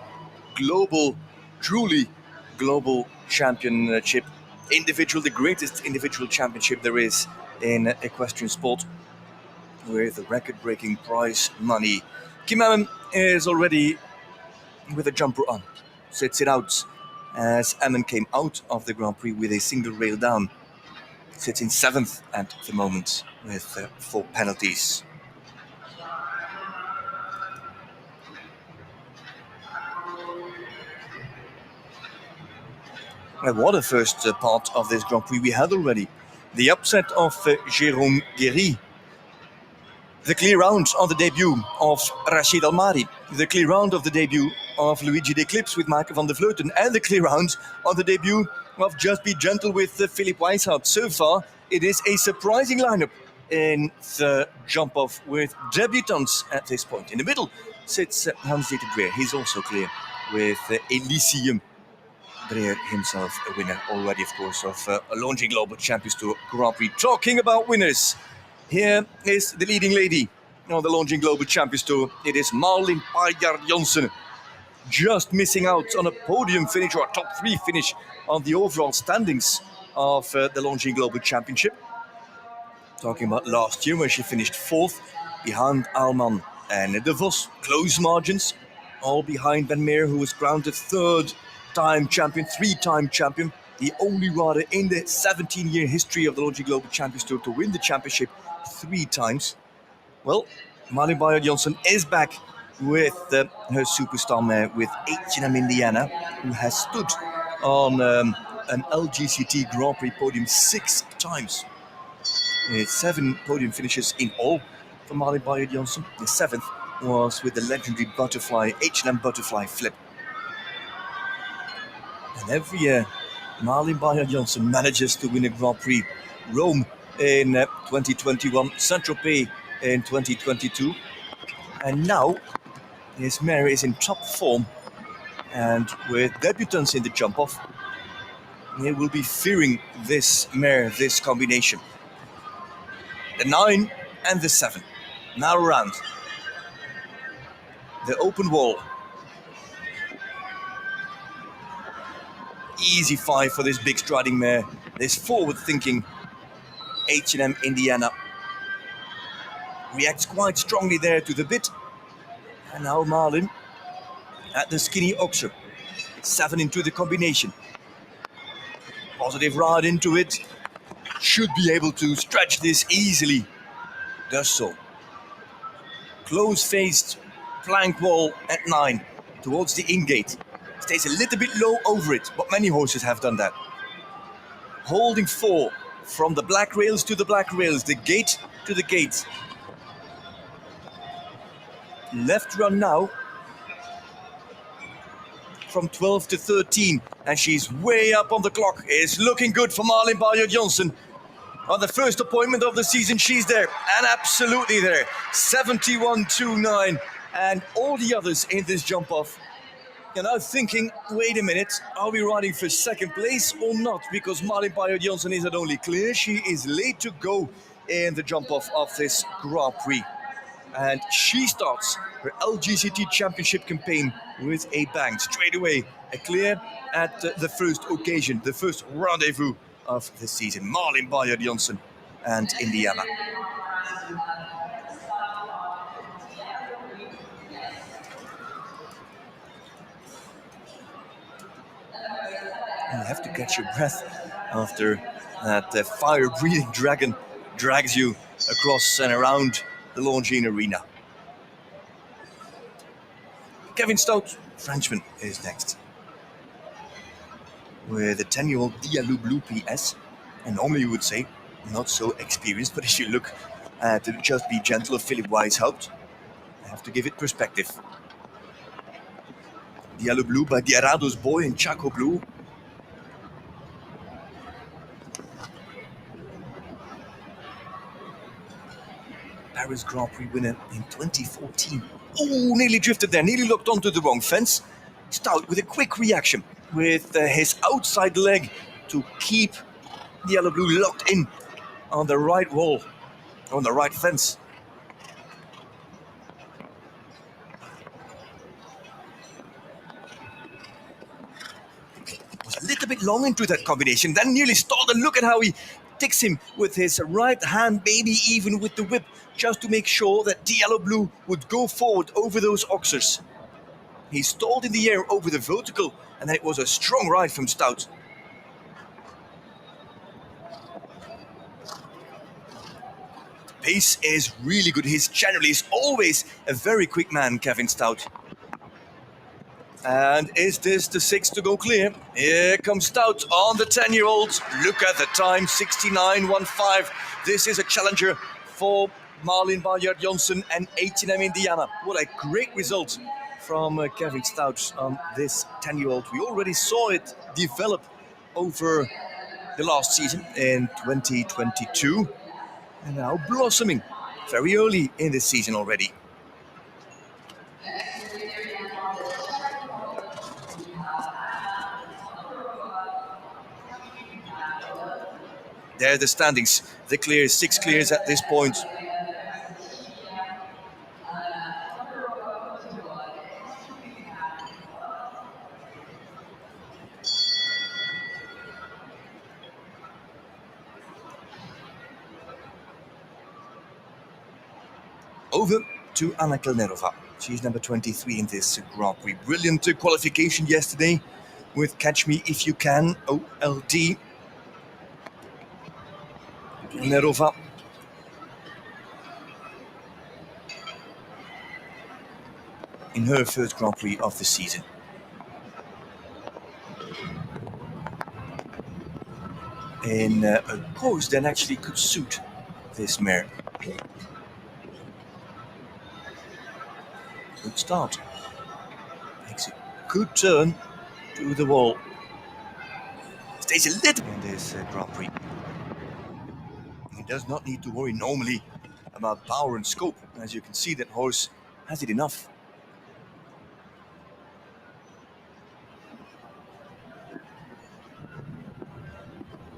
global, truly global championship, the greatest individual championship there is in equestrian sport, with record-breaking prize money. Kim Emmen is already with a jumper on, sits it out as Emmen came out of the Grand Prix with a single rail down. Sits in 7th at the moment with 4 penalties. And what a first part of this Grand Prix we had already. The upset of Jérôme Guéry. The clear round on the debut of Rachid Almari. The clear round of the debut of Luigi De Clips with Maaike van der Vleuten. And the clear round on the debut of Just Be Gentle with Philip Weishaupt. So far, it is a surprising lineup in the jump-off with debutants at this point. In the middle sits Hans-Dieter Dreyer. He's also clear with Elysium. Dreyer himself a winner already, of course, of a Longines Global Champions Tour Grand Prix. Talking about winners, here is the leading lady on the Longines Global Champions Tour. It is Malin Pajar-Janssen, just missing out on a podium finish or a top 3 finish on the overall standings of the Longines Global Championship. Talking about last year, where she finished 4th behind Alman and De Vos. Close margins, all behind Ben Meer, who was crowned the 3-time champion, the only rider in the 17-year history of the Longines Global Champions Tour to win the championship 3 times. Well, Malin Pajar-Janssen is back with her superstar mare, with H&M Indiana, who has stood on an LGCT Grand Prix podium 6 times. 7 podium finishes in all for Malin Pajar-Janssen. The 7th was with the legendary butterfly, H&M Butterfly Flip. And every year, Malin Pajar-Janssen manages to win a Grand Prix. Rome in 2021, Saint-Tropez in 2022. And now, his mare is in top form. And with debutants in the jump-off, he will be fearing this mare, this combination. The 9 and the 7. Now around. The open wall. Easy 5 for this big striding mare. This forward-thinking H&M Indiana. Reacts quite strongly there to the bit. And now Malin at the skinny oxer. 7 into the combination. Positive ride into it. Should be able to stretch this easily. Does so. Close-faced flank wall at 9 towards the in-gate. Stays a little bit low over it, but many horses have done that. Holding 4 from the black rails to the black rails, the gate to the gate. Left run now from 12 to 13, and she's way up on the clock. It's looking good for Malin Bayer-Johnson. On the first appointment of the season, she's there, and absolutely there. 71.29, and all the others in this jump-off. You're now thinking, wait a minute, are we riding for second place or not? Because Malin Bayer-Johnson isn't only clear, she is late to go in the jump-off of this Grand Prix. And she starts her LGCT Championship campaign with a bang. Straight away, a clear at the first occasion, the first rendezvous of the season. Malin Bayer-Johnson and Indiana. You have to catch your breath after that fire-breathing dragon drags you across and around the Longines Arena. Kevin Stout, Frenchman, is next. With a 10-year-old Diallo Blue PS. And normally you would say, not so experienced, but if you look at Just Be Gentle of Philip Weishaupt, I have to give it perspective. Diallo Blue by Diarado's boy and Chaco Blue. Paris Grand Prix winner in 2014. Oh, nearly drifted there, nearly locked onto the wrong fence. Stout with a quick reaction with his outside leg to keep the Yellow Blue locked in on the right wall, on the right fence. Was a little bit long into that combination, then nearly stalled, and look at how he ticks him with his right hand, maybe even with the whip, just to make sure that the Yellow Blue would go forward over those oxers. He stalled in the air over the vertical, and then it was a strong ride from Stout. Pace is really good. He's generally always a very quick man, Kevin Stout. And is this the 6 to go clear? Here comes Stout on the 10-year-old. Look at the time, 69.15. This is a challenger for Malin Bayer-Johnson and H&M Indiana. What a great result from Kevin Stout on this 10-year-old. We already saw it develop over the last season in 2022. And now blossoming very early in the season already. There are the standings. The clears, 6 clears at this point. Over to Anna Kelnerova. She's number 23 in this Grand Prix. Brilliant qualification yesterday with Catch Me If You Can, OLD. Kelnerova. In her first Grand Prix of the season. In a course that actually could suit this mare. Good start. Makes a good turn to the wall. Stays a little in this Grand Prix. He does not need to worry normally about power and scope. As you can see, that horse has it enough.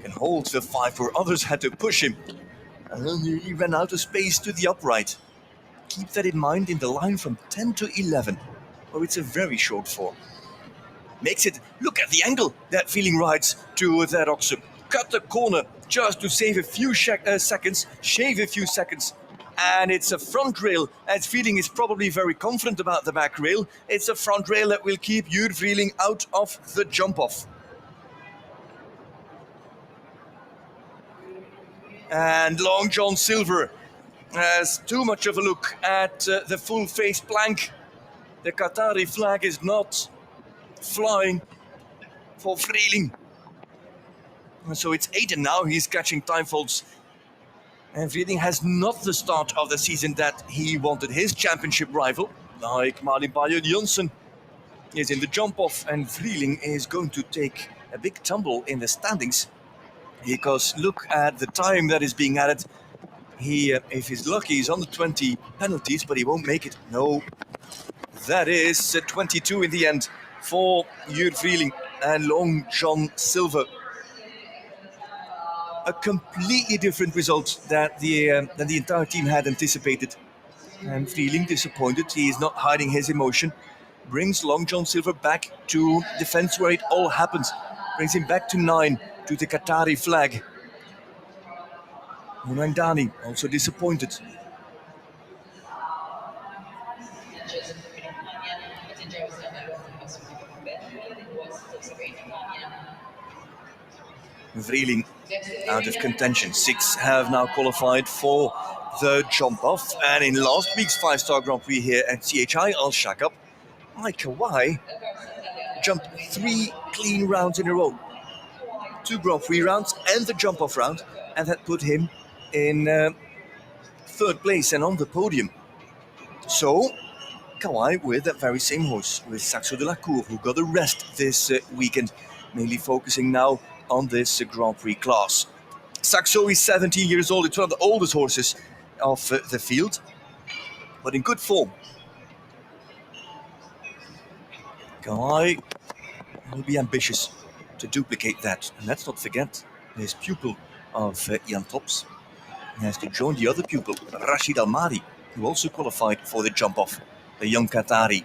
Can hold the 5 where others had to push him. And then he ran out of space to the upright. Keep that in mind in the line from 10 to 11, where it's a very short form. Makes it, look at the angle that Feeling rides to that oxer. Cut the corner just to save a few seconds, shave a few seconds And it's a front rail, as Vrieling is probably very confident about the back rail. It's a front rail that will keep Jur Vrieling out of the jump-off. And Long John Silver has too much of a look at the full-face plank. The Qatari flag is not flying for Vrieling. And so it's Aiden now, he's catching time faults. And Vrieling has not the start of the season that he wanted. His championship rival, like Malin Bayer-Johnsen, is in the jump-off, and Vrieling is going to take a big tumble in the standings. Because look at the time that is being added. He, if he's lucky, he's on the 20 penalties, but he won't make it. No, that is 22 in the end for Jur Vrieling and Long John Silver. A completely different result that than the entire team had anticipated. And Vrieling disappointed. He is not hiding his emotion. Brings Long John Silver back to defense where it all happens. Brings him back to 9, to the Qatari flag. Munandani also disappointed. Vrieling out of contention. 6 have now qualified for the jump-off. And in last week's 5-star Grand Prix here at CHI Al Shakab, Mike Kawai jumped 3 clean rounds in a row. 2 Grand Prix rounds and the jump-off round, and that put him in 3rd place and on the podium. So, Kawai with that very same horse, with Saxo de la Cour, who got a rest this weekend, mainly focusing now on this Grand Prix class. Saxo is 17 years old. It's one of the oldest horses of the field, but in good form. Kawai will be ambitious to duplicate that. And let's not forget his pupil of Jan Tops. He has to join the other pupil, Rashid Almari, who also qualified for the jump-off, the young Qatari.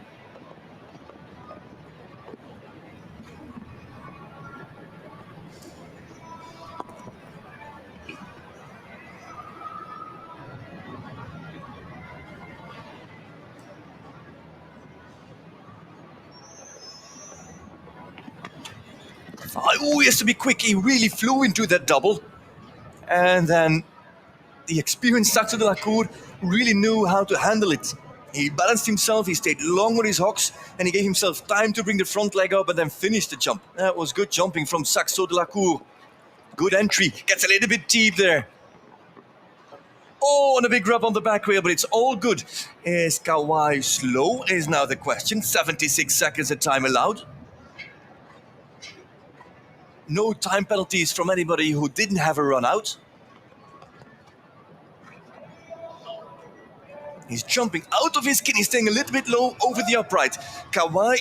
Oh, he has to be quick. He really flew into that double. And then the experienced Saxo de la Cour really knew how to handle it. He balanced himself, he stayed long on his hocks, and he gave himself time to bring the front leg up and then finish the jump. That was good jumping from Saxo de la Cour. Good entry. Gets a little bit deep there. Oh, and a big rub on the back rail, but it's all good. Is Kawai slow is now the question. 76 seconds of time allowed. No time penalties from anybody who didn't have a run out. He's jumping out of his skin. He's staying a little bit low over the upright. Kawai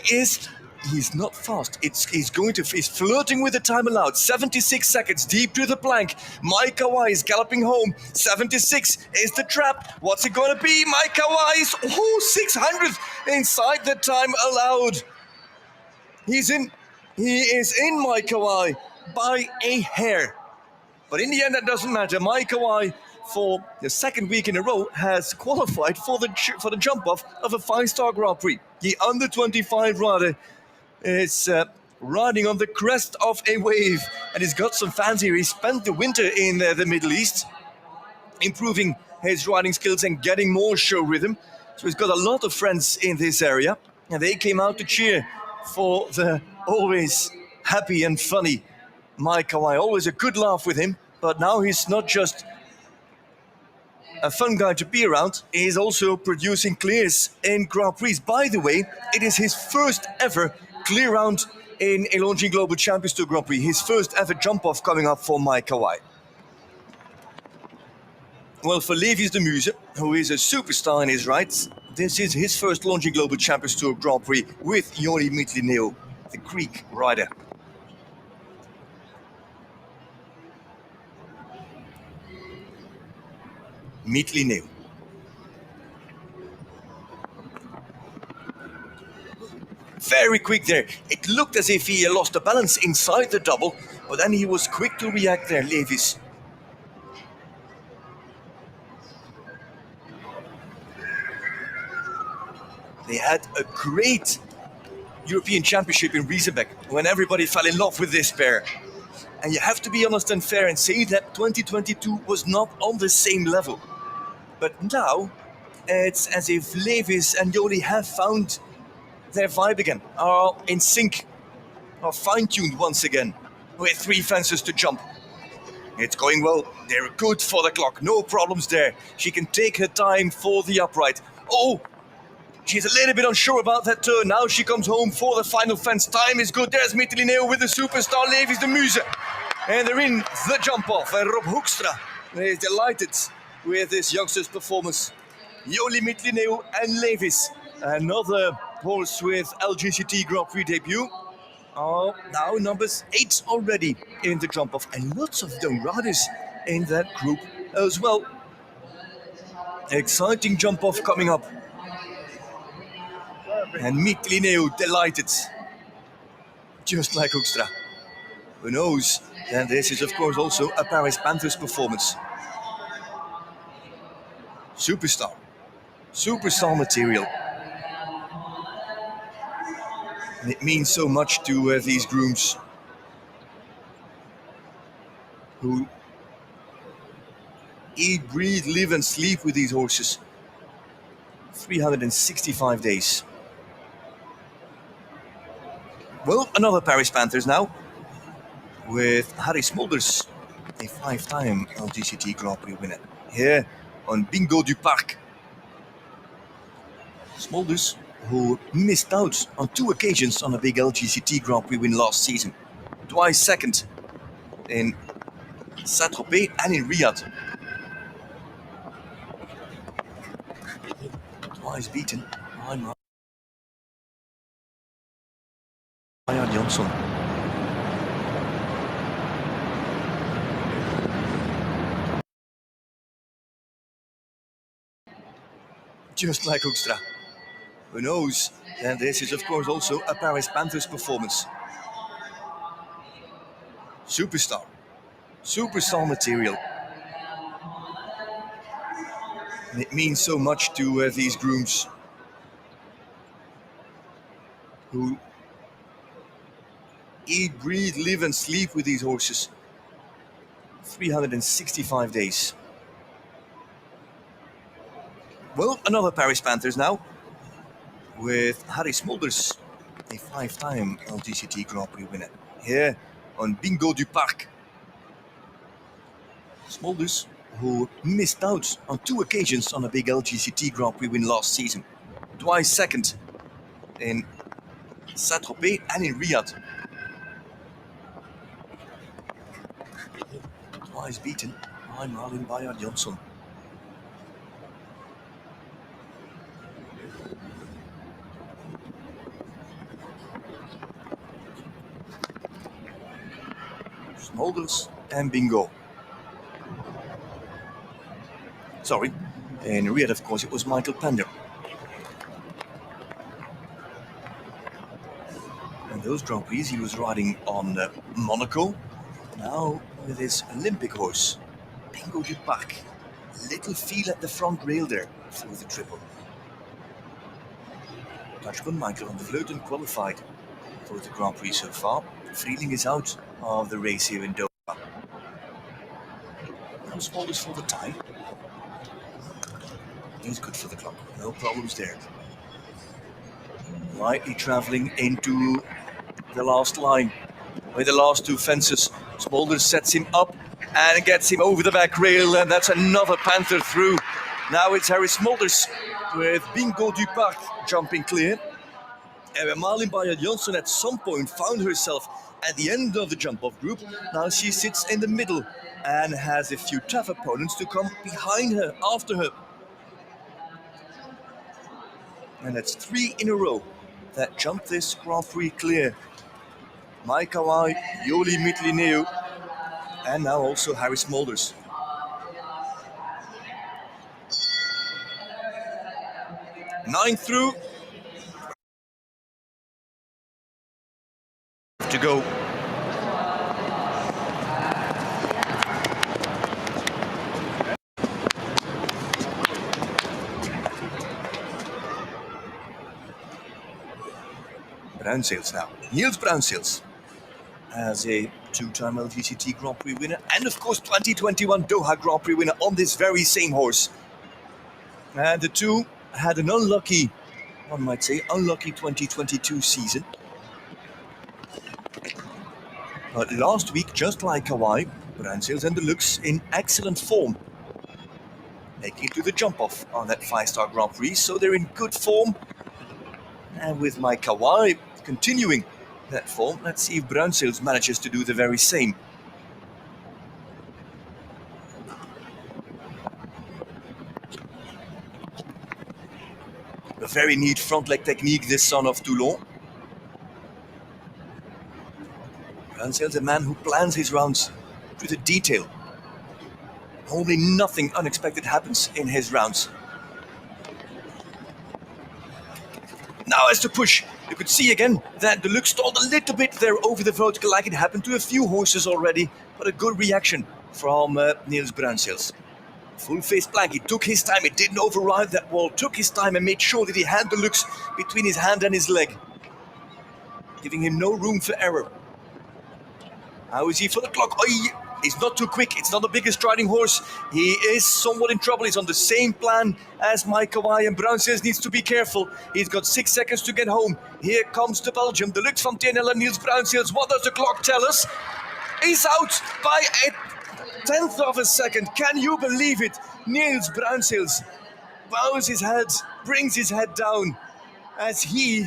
he's not fast. He's flirting with the time allowed. 76 seconds deep to the plank. Mike Kawai is galloping home. 76 is the trap. What's it going to be? Mike Kawai is 600th inside the time allowed. He is in Mike Kawai by a hair. But in the end, that doesn't matter. Mike Kawai, for the 2nd week in a row, has qualified for the jump-off of a 5-star Grand Prix. The under-25 rider is riding on the crest of a wave, and he's got some fans here. He spent the winter in the Middle East, improving his riding skills and getting more show rhythm. So he's got a lot of friends in this area, and they came out to cheer for the always happy and funny Mike Kawai. Always a good laugh with him, but now he's not just a fun guy to be around, he's also producing clears in Grand Prix. By the way, it is his first ever clear round in a Longines Global Champions Tour Grand Prix. His first ever jump-off coming up for Mike Kawai. Well, for Levi's de Muse, who is a superstar in his rights, this is his first Longines Global Champions Tour Grand Prix with Jori Mitlineo, the Greek rider. Mitlineo. Very quick there. It looked as if he lost the balance inside the double, but then he was quick to react there, Levis. They had a great European Championship in Riesenbeck when everybody fell in love with this pair. And you have to be honest and fair and say that 2022 was not on the same level. But now it's as if Levis and Yoli have found their vibe again, are in sync, are fine-tuned once again, with 3 fences to jump. It's going well. They're good for the clock. No problems there. She can take her time for the upright. Oh, she's a little bit unsure about that turn. Now she comes home for the final fence. Time is good. There's Mittelineo with the superstar Levis de Muse. And they're in the jump off. And Rob Hoekstra is delighted with this youngster's performance. Yoli Mittelineo and Levis. Another horse with LGCT Grand Prix debut. Oh, now numbers 8 already in the jump off, and lots of young riders in that group as well. Exciting jump off coming up. And Mittelineo delighted, just like Hoekstra. Who knows? And this is, of course, also a Paris Panthers performance. Superstar. Superstar material. And it means so much to these grooms who eat, breathe, live and sleep with these horses. 365 days. Well, another Paris Panthers now, with Harry Smulders, a 5-time LGCT Grand Prix winner, here on Bingo du Parc. Smulders, who missed out on 2 occasions on a big LGCT Grand Prix win last season. Twice second in Saint-Tropez and in Riyadh. Twice beaten by Ryan Johnson. Just like Hoekstra. Who knows? And this is, of course, also a Paris Panthers performance. Superstar. Superstar material. And it means so much to these grooms who eat, breathe, live and sleep with these horses. 365 days. Well, another Paris Panthers now, with Harry Smulders, a 5-time LGCT Grand Prix winner, here on Bingo du Parc. Smulders, who missed out on 2 occasions on a big LGCT Grand Prix win last season. Twice second in Saint-Tropez and in Riyadh. Twice beaten by Marlin Bayard Johnson. Smulders and Bingo. Sorry, in Riyadh, of course, it was Michael Pender. And those Grand Prix, he was riding on Monaco. Now with his Olympic horse, Bingo du Parc. Little feel at the front rail there through the triple. Dutchman Michael van der Vleuten qualified for the Grand Prix so far. Vreeling is out of the race here in Doha. Now Smulders for the time. He's good for the clock, no problems there. Lightly travelling into the last line with the last 2 fences. Smulders sets him up and gets him over the back rail, and that's another Panther through. Now it's Harry Smulders with Bingo du Parc jumping clear. And Marlin Bayard Johnson at some point found herself at the end of the jump-off group. Now she sits in the middle and has a few tough opponents to come behind her, after her. And that's 3 in a row that jumped this Grand Prix clear. Mai Kawai, Yoli Mittelineo, and now also Harry Smulders. Nine through. To go. Bruinseels now. Niels Bruinseels as a two-time LGCT Grand Prix winner and of course 2021 Doha Grand Prix winner on this very same horse. And the two had an unlucky, one might say, unlucky 2022 season. But last week, just like Hawaii, Bruinseels and Deluxe in excellent form, making it to the jump-off on that 5-star Grand Prix, so they're in good form. And with my Kawai continuing that form, let's see if Bruinseels manages to do the very same. A very neat front leg technique, this son of Toulon. Bruinseels, a man who plans his rounds to the detail. Only nothing unexpected happens in his rounds. Now as to push, you could see again that Deluxe stalled a little bit there over the vertical like it happened to a few horses already, but a good reaction from Niels Bruinseels. Full face plank, he took his time, he didn't override that wall, took his time and made sure that he had Deluxe between his hand and his leg, giving him no room for error. How is he for the clock? Oh, he's not too quick, it's not the biggest striding horse. He is somewhat in trouble, he's on the same plan as Mike Kawai, and Bruinseels needs to be careful. He's got 6 seconds to get home. Here comes the Belgium, Deluxe van TNL and Niels Bruinseels. What does the clock tell us? He's out by a tenth of a second. Can you believe it? Niels Bruinseels bows his head, brings his head down as he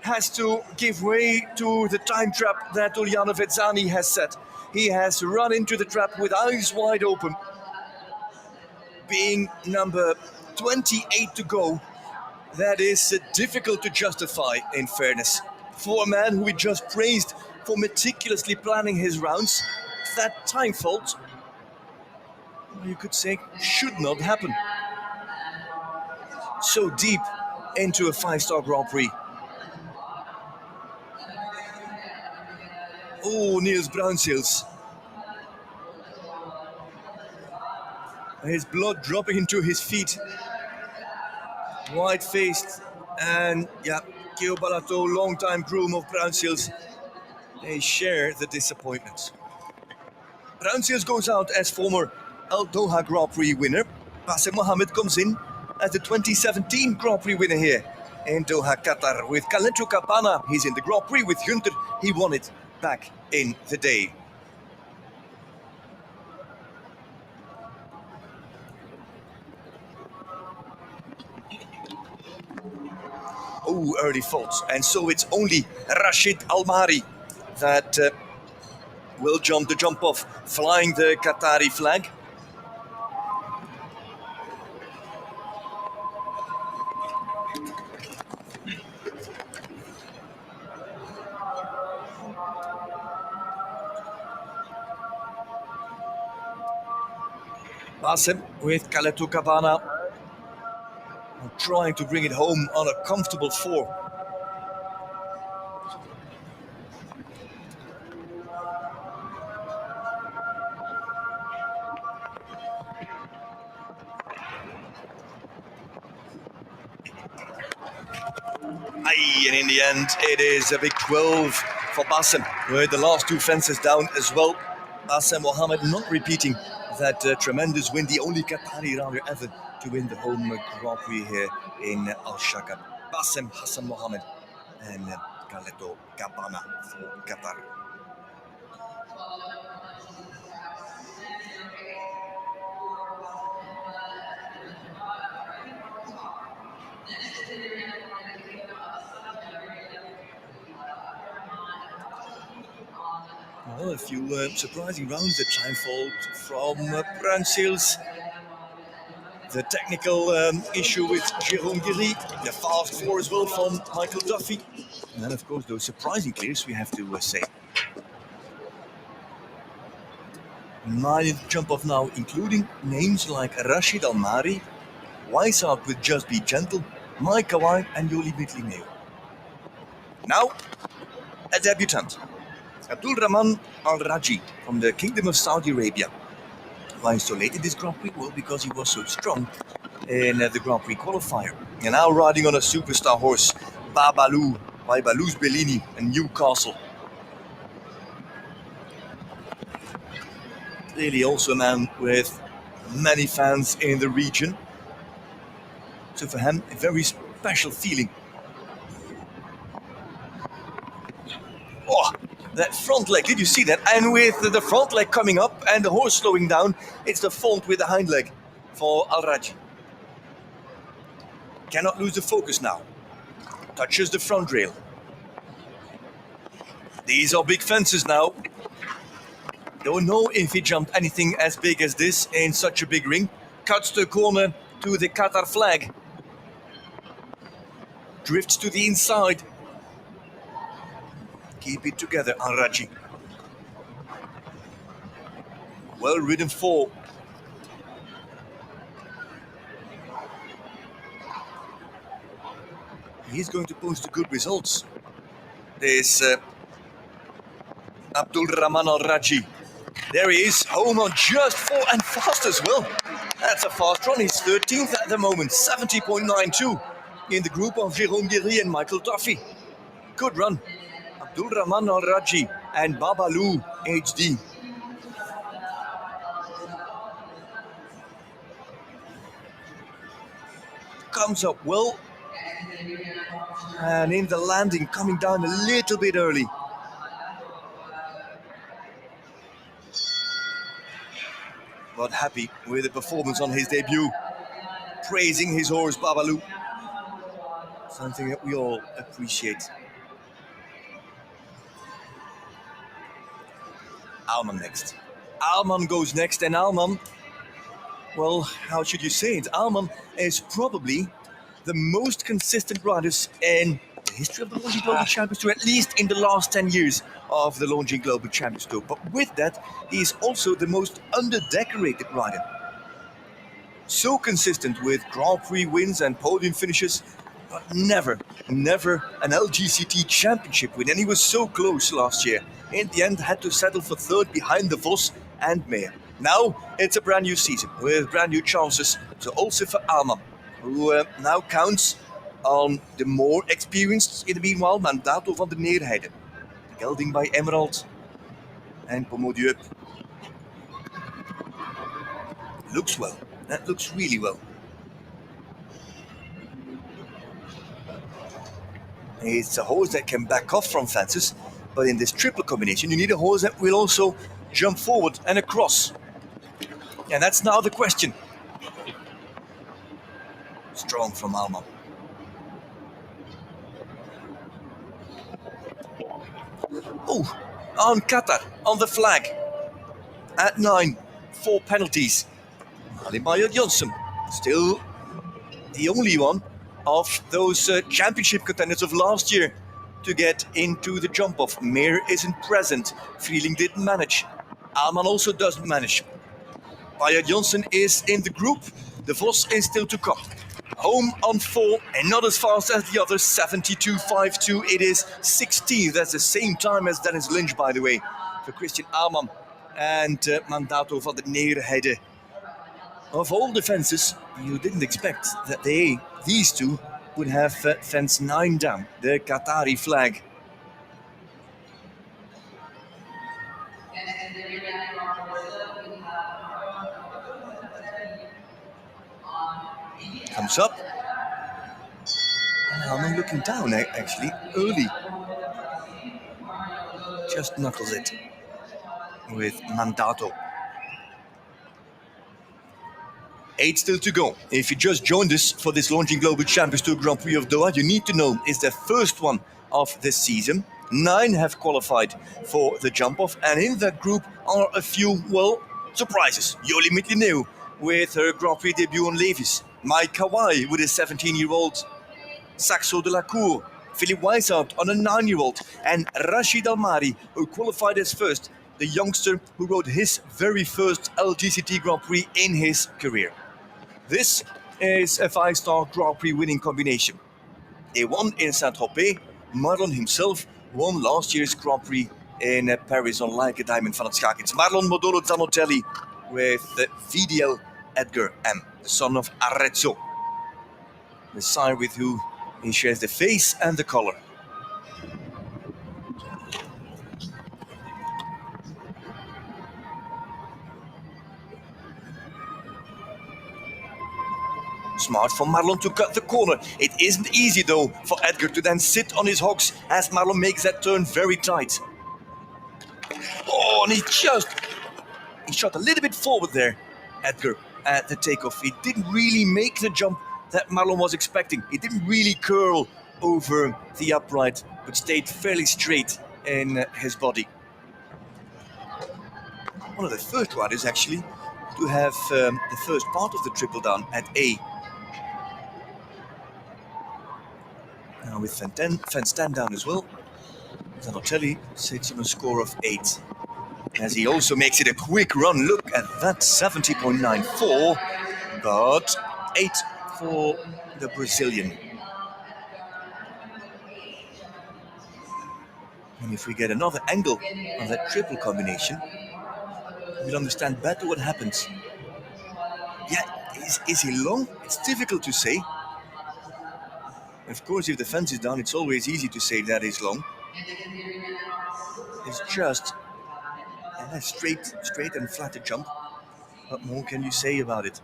has to give way to the time trap that Uliano Vezzani has set. He has run into the trap with eyes wide open. Being number 28 to go, that is difficult to justify, in fairness. For a man who we just praised for meticulously planning his rounds, that time fault, you could say, should not happen. So deep into a 5-star Grand Prix. Oh, Niels Bruinseels. His blood dropping into his feet. White-faced, and yeah, Keo Balato, long-time groom of Bruinseels, they share the disappointment. Bruinseels goes out as former Al Doha Grand Prix winner. Bassem Mohammed comes in as the 2017 Grand Prix winner here in Doha, Qatar. With Kalentu Kapana, he's in the Grand Prix with Hunter. He won it back in the day. Oh, early faults. And so it's only Rashid Almari that will jump the jump off, flying the Qatari flag. Bassem with Kaletu Cabana trying to bring it home on a comfortable 4. And in the end, it is a big 12 for Bassem, with the last 2 fences down as well. Bassem Mohammed not repeating that tremendous win, the only Qatari rider ever to win the home Grand Prix here in Al Shakab. Bassem Hassan Mohammed and Kaleto Cabana for Qatar. Well, a few surprising rounds at time fault from Bruinseels. The technical issue with Jérôme Guéry, the fast 4 as well from Michael Duffy. And of course those surprising clears, we have to say. 9 jump off now, including names like Rashid Almari, Wise Out with Just Be Gentle, Mike Kawai and Yoli Bitlineo. Now, a debutant. Abdul Rahman Al Raji from the Kingdom of Saudi Arabia. Why so late in this Grand Prix? Well, because he was so strong in the Grand Prix qualifier. And now riding on a superstar horse, Babalu, by Baluz Bellini and Newcastle. Clearly also a man with many fans in the region. So for him, a very special feeling. Oh, that front leg, did you see that? And with the front leg coming up and the horse slowing down, it's the fault with the hind leg for Al Rajhi. Cannot lose the focus now. Touches the front rail. These are big fences now. Don't know if he jumped anything as big as this in such a big ring. Cuts the corner to the Qatar flag. Drifts to the inside. Keep it together, Al Rajhi. Well ridden four. He's going to post good results. This Abdul Rahman Al Rajhi. There he is, home on just 4 and fast as well. That's a fast run. He's 13th at the moment, 70.92 in the group of Jérôme Guéry and Michael Duffy. Good run. Abdul Rahman Al Rajhi and Babalu HD. Comes up well. And in the landing, coming down a little bit early. But happy with the performance on his debut. Praising his horse Babalu. Something that we all appreciate. Alman next. Alman goes next, and Alman, well, how should you say it? Alman is probably the most consistent riders in the history of the Longines Global Champions Tour, at least in the last 10 years of the Longines Global Champions Tour. But with that, he is also the most under-decorated rider. So consistent with Grand Prix wins and podium finishes, but never an LGCT championship win. And he was so close last year. In the end, had to settle for third behind the Vos and Meyer. Now it's a brand new season with brand new chances. So also for Alman, who now counts on the more experienced, in the meanwhile, Mandato van der Neerheide. Gelding by Emerald and Pomodieu. Looks well. That looks really well. It's a horse that can back off from fences, but in this triple combination, you need a horse that will also jump forward and across. And that's now the question. Strong from Alman. Oh, on Qatar, on the flag. At 9, 4 penalties. Ali Bayard Johnson, still the only one of those championship contenders of last year to get into the jump-off. Meir isn't present. Freeling didn't manage. Alman also doesn't manage. Bayard Johnson is in the group. The Vos is still to come. Home on 4 and not as fast as the others. 72.52. It is 16th. That's the same time as Dennis Lynch, by the way, for Christian Alman and Mandato van der Neerheide. Of all the fences, you didn't expect that these two would have fence 9 down, the Qatari flag. Comes up. And I'm looking down actually early. Just knuckles it with Mandato. 8 still to go. If you just joined us for this Longines Global Champions Tour Grand Prix of Doha, you need to know it's the first one of this season. 9 have qualified for the jump-off, and in that group are a few, well, surprises. Yoli Mitlineu with her Grand Prix debut on Levis. Mai Kawai with a 17-year-old. Saxo de la Cour. Philippe Weishaupt on a 9-year-old. And Rashid Almari, who qualified as first, the youngster who rode his very first LGCT Grand Prix in his career. This is a 5-star Grand Prix winning combination. They won in Saint-Tropez. Marlon himself won last year's Grand Prix in Paris on Like a Diamond van het Schaak. It's Marlon Modolo Zanotelli with VDL Edgar M, the son of Arezzo, the sire with who he shares the face and the color. Smart for Marlon to cut the corner. It isn't easy though for Edgar to then sit on his hocks as Marlon makes that turn very tight. Oh, and he shot a little bit forward there, Edgar, at the takeoff. He didn't really make the jump that Marlon was expecting. He didn't really curl over the upright, but stayed fairly straight in his body. One of the first riders actually to have the first part of the triple down at A. Now with Van Stan down as well, Zanotelli sits on a score of 8. As he also makes it a quick run. Look at that, 70.94, but 8 for the Brazilian. And if we get another angle on that triple combination, we'll understand better what happens. Yeah, is he long? It's difficult to say. Of course, if the fence is down, it's always easy to say that is long. It's just a straight and flat jump. What more can you say about it?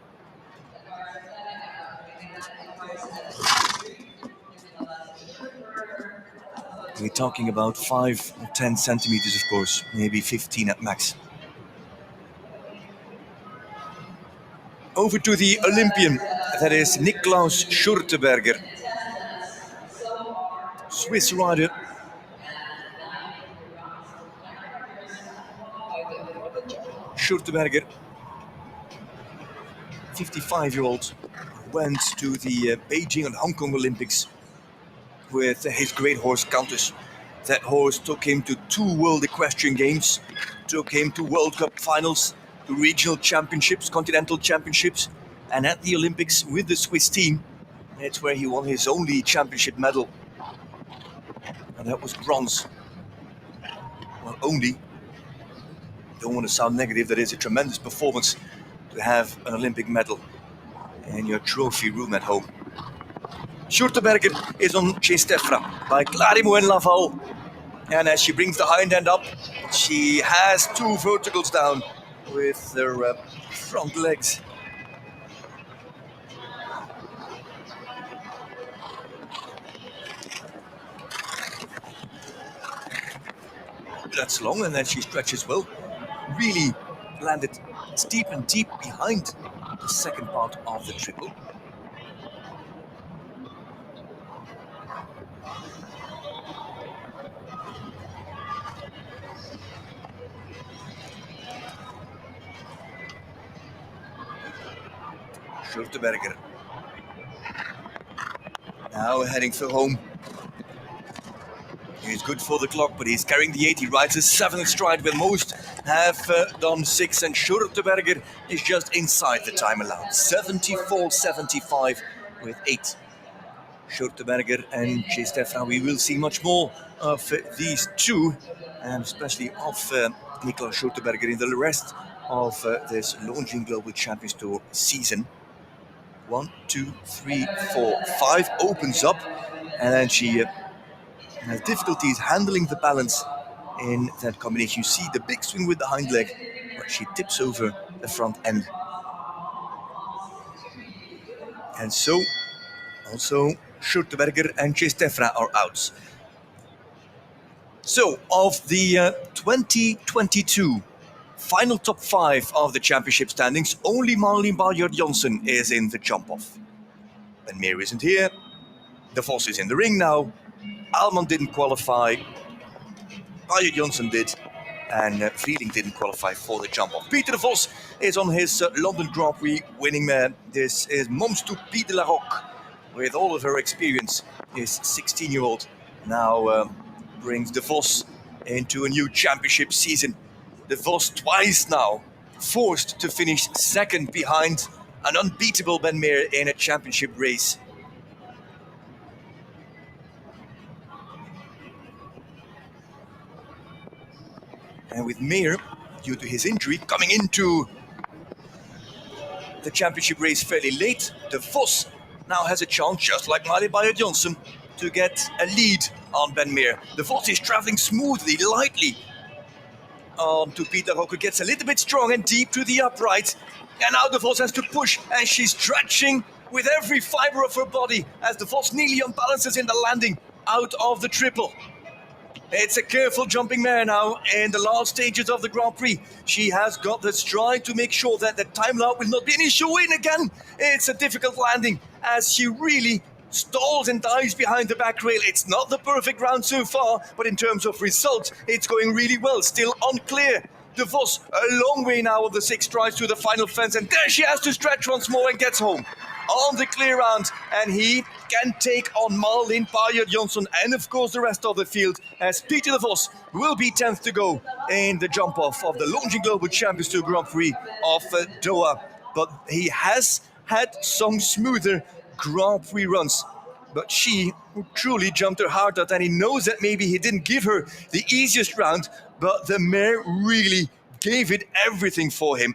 We're talking about 5 or 10 centimeters, of course, maybe 15 at max. Over to the Olympian, that is Niklaus Schurteberger. Swiss rider. Schurteberger, 55-year-old, went to the Beijing and Hong Kong Olympics with his great horse Countess. That horse took him to 2 World Equestrian Games, took him to World Cup finals, to regional championships, continental championships, and at the Olympics with the Swiss team, that's where he won his only championship medal. And that was bronze. Well, only. Don't want to sound negative, that is a tremendous performance to have an Olympic medal in your trophy room at home. Schurteberger is on Chez Tefra by Clarimo and Laval. And as she brings the hind end up, she has 2 verticals down with her front legs. That's long, and then she stretches well. Really landed steep and deep behind the second part of the triple. Schurteberger now heading for home. He's good for the clock, but he's carrying the 8. He rides a 7th stride where most have done 6, and Schurteberger is just inside the time allowed. 74.75 with 8. Schurteberger and Chez Tefra, we will see much more of these two, and especially of Niklaus Schurteberger in the rest of this Longines Global Champions Tour season. 1, 2, 3, 4, 5 opens up, and then she has difficulties handling the balance in that combination. You see the big swing with the hind leg, but she tips over the front end. And so, also, Schurteberger and Chez Tefra are out. So, of the 2022 final top 5 of the championship standings, only Marleen Balyard-Jansen is in the jump-off. Ben Meer isn't here. De Vos is in the ring now. Alman didn't qualify. Balyard-Jansen did. And Vrieling didn't qualify for the jump-off. Peter De Vos is on his London Grand Prix winning man. This is Moms Toupie de la Roque. With all of her experience, his 16-year-old now brings De Vos into a new championship season. De Vos twice now forced to finish second behind an unbeatable Ben Meer in a championship race. And with Meer, due to his injury, coming into the championship race fairly late, De Vos now has a chance, just like Marleen Balyard-Jansen, to get a lead on Ben Meer. De Vos is traveling smoothly, lightly on to Peter Rocker, gets a little bit strong and deep to the upright. And now the Vos has to push, and she's stretching with every fiber of her body as the Vos nearly unbalances in the landing out of the triple. It's a careful jumping mare now in the last stages of the Grand Prix. She has got the stride to make sure that the time out will not be an issue. In again, it's a difficult landing as she really stalls and dives behind the back rail. It's not the perfect round so far, but in terms of results, it's going really well. Still unclear. De Vos a long way now of the 6 strides to the final fence, and there she has to stretch once more and gets home on the clear round, and he can take on Marlene Payer-Johnson and of course the rest of the field as Peter de Vos will be 10th to go in the jump off of the Longines Global Champions Tour Grand Prix of Doha. But he has had some smoother Grand Prix runs, but she truly jumped her heart out, and he knows that maybe he didn't give her the easiest round, but the mare really gave it everything for him.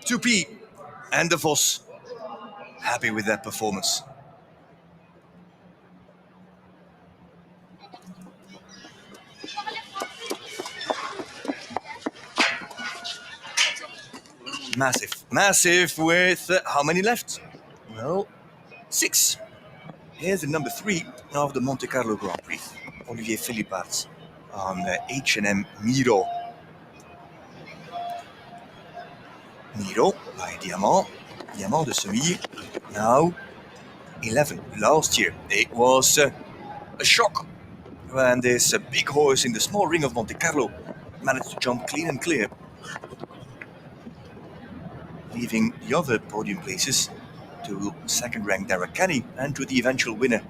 Tupi and de Vos happy with that performance. Massive with how many left? Well, 6. Here's the number 3 of the Monte Carlo Grand Prix, Olivier Philippart on H&M Miro. Miro by Diamant de Semille, now 11. Last year it was a shock when this big horse in the small ring of Monte Carlo managed to jump clean and clear, leaving the other podium places to second-ranked Derek Kenny and to the eventual winner,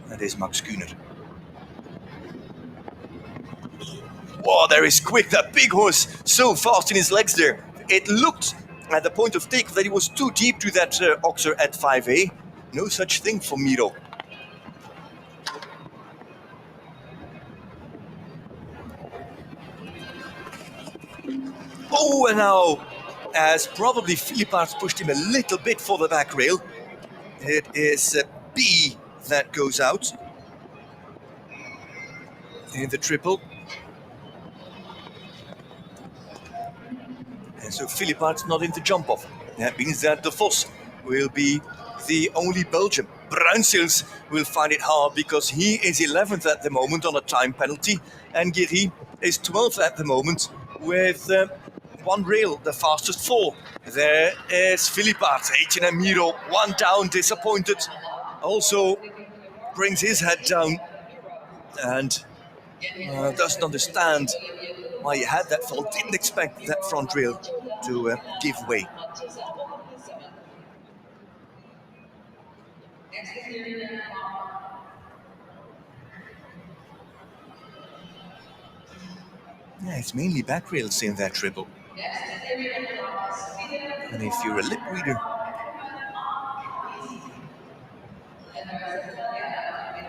that is Max Kühner. Wow, there is quick, that big horse, so fast in his legs there. It looked at the point of take that he was too deep to that oxer at 5A. No such thing for Miro. Oh, and now, as probably Philippart's pushed him a little bit for the back rail, it is B that goes out in the triple. And so Philippart's not in the jump off. That means that de Vos will be the only Belgian. Bruinseels will find it hard because he is 11th at the moment on a time penalty, and Guéry is 12th at the moment with one rail, the fastest 4. There is Philippart, H&M Miro, one down, disappointed. Also brings his head down and doesn't understand why he had that fall, didn't expect that front rail to give way. Yeah, it's mainly back rails in that triple. And if you're a lip reader,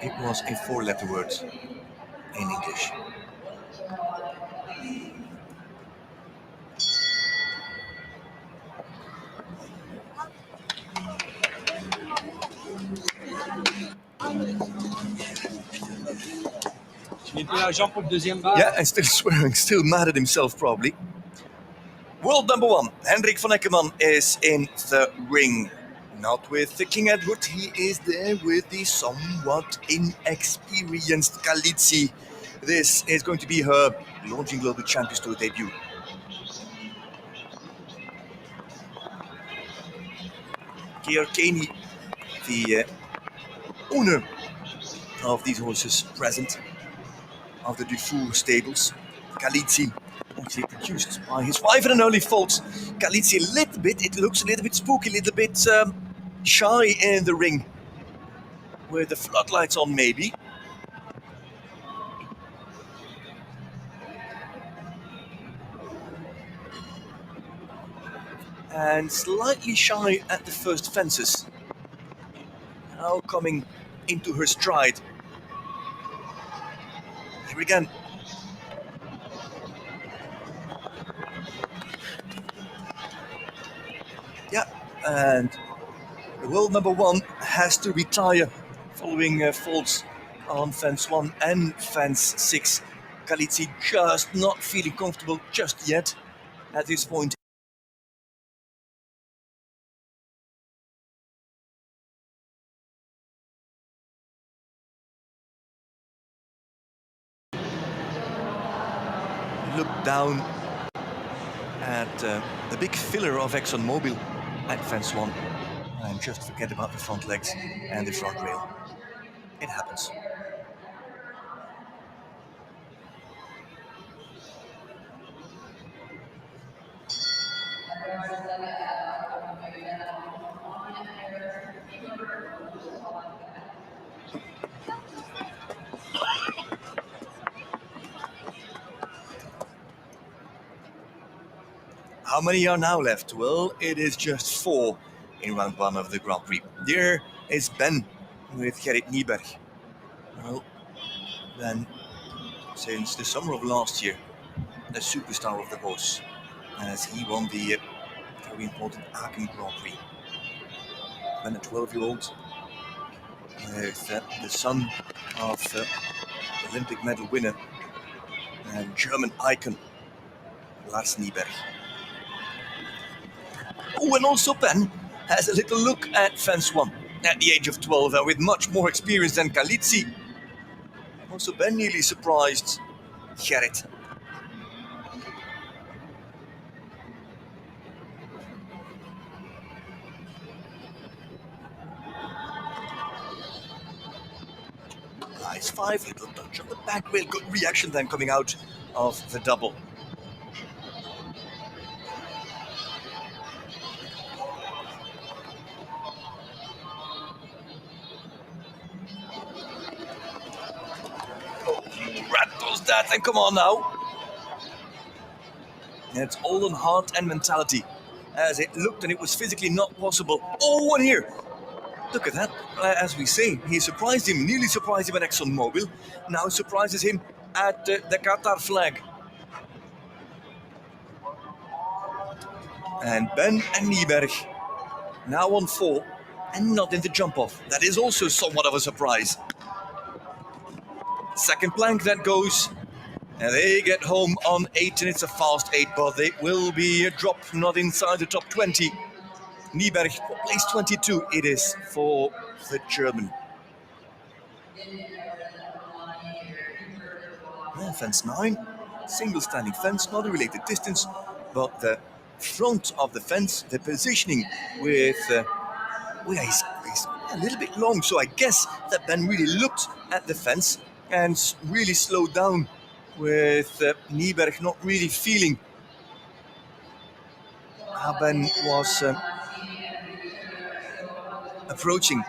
it was a 4-letter word in English. Yeah, and still swearing, still mad at himself probably. World number 1, Hendrik van Eckermann is in the ring. Not with the King Edward, he is there with the somewhat inexperienced Galizzi. This is going to be her Longines Global Champions Tour debut. Georg Kaney, the owner of these horses present of the Dufour stables. Galizzi, actually produced by his wife in an early fault. Galizzi a little bit, it looks a little bit spooky, a little bit shy in the ring. With the floodlights on maybe. And slightly shy at the first fences. Now coming into her stride. Here again. and the world number one has to retire following faults on fence 1 and fence 6. Kalitsi just not feeling comfortable just yet at this point. Look down at the big filler of ExxonMobil at fence 1 and just forget about the front legs and the front rail. It happens. How many are now left? Well, it is just 4 in round 1 of the Grand Prix. There is Ben with Gerrit Nieberg. Well, Ben, since the summer of last year, the superstar of the horse, as he won the very important Aachen Grand Prix. Ben, a 12-year-old, with the son of Olympic medal winner and German icon Lars Nieberg. Oh, and also Ben has a little look at fence 1 at the age of 12 and with much more experience than Kalitsi. Also Ben nearly surprised Gerrit. Nice 5, little touch on the back wheel, good reaction then coming out of the double. Oh, rattles that, and come on now. It's all on heart and mentality, as it looked and it was physically not possible. Oh, and here, look at that. As we say, he surprised him, nearly surprised him at ExxonMobil, now surprises him at the Qatar flag. And Ben and Nieberg now on 4 and not in the jump off. That is also somewhat of a surprise. Second plank that goes, and they get home on 8, and it's a fast 8, but it will be a drop not inside the top 20. Nieberg, place 22 it is for the German. Fence 9, single standing fence, not a related distance, but the front of the fence, the positioning with, he's a little bit long, so I guess that Ben really looked at the fence and really slowed down with Nieberg not really feeling how Ben was approaching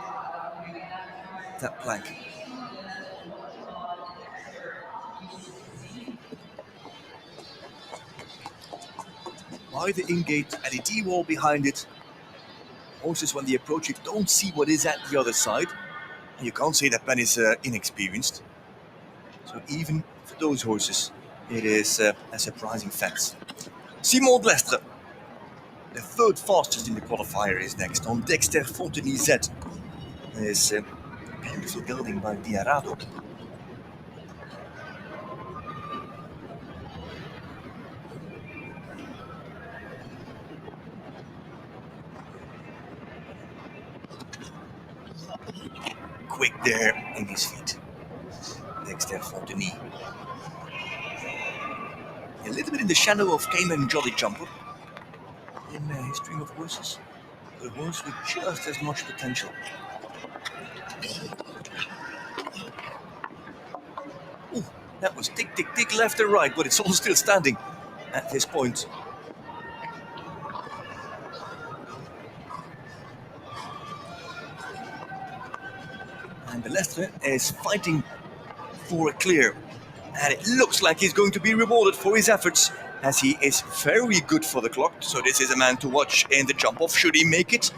that plank. By the in-gate LED wall behind it, horses when they approach it don't see what is at the other side. And you can't say that Ben is inexperienced. So even for those horses, it is a surprising fence. Simon Blestre, the third fastest in the qualifier, is next on Dexter Fontenay Z. This beautiful building by Diarado. Quick there in his feet. Dexter Fontenay. A little bit in the shadow of Cayman Jolly Jumper in his string of horses. A horse with just as much potential. Ooh, that was tick, tick, tick left and right, but it's all still standing at this point. And Blestre is fighting for a clear. And it looks like he's going to be rewarded for his efforts, as he is very good for the clock. So this is a man to watch in the jump off. Should he make it?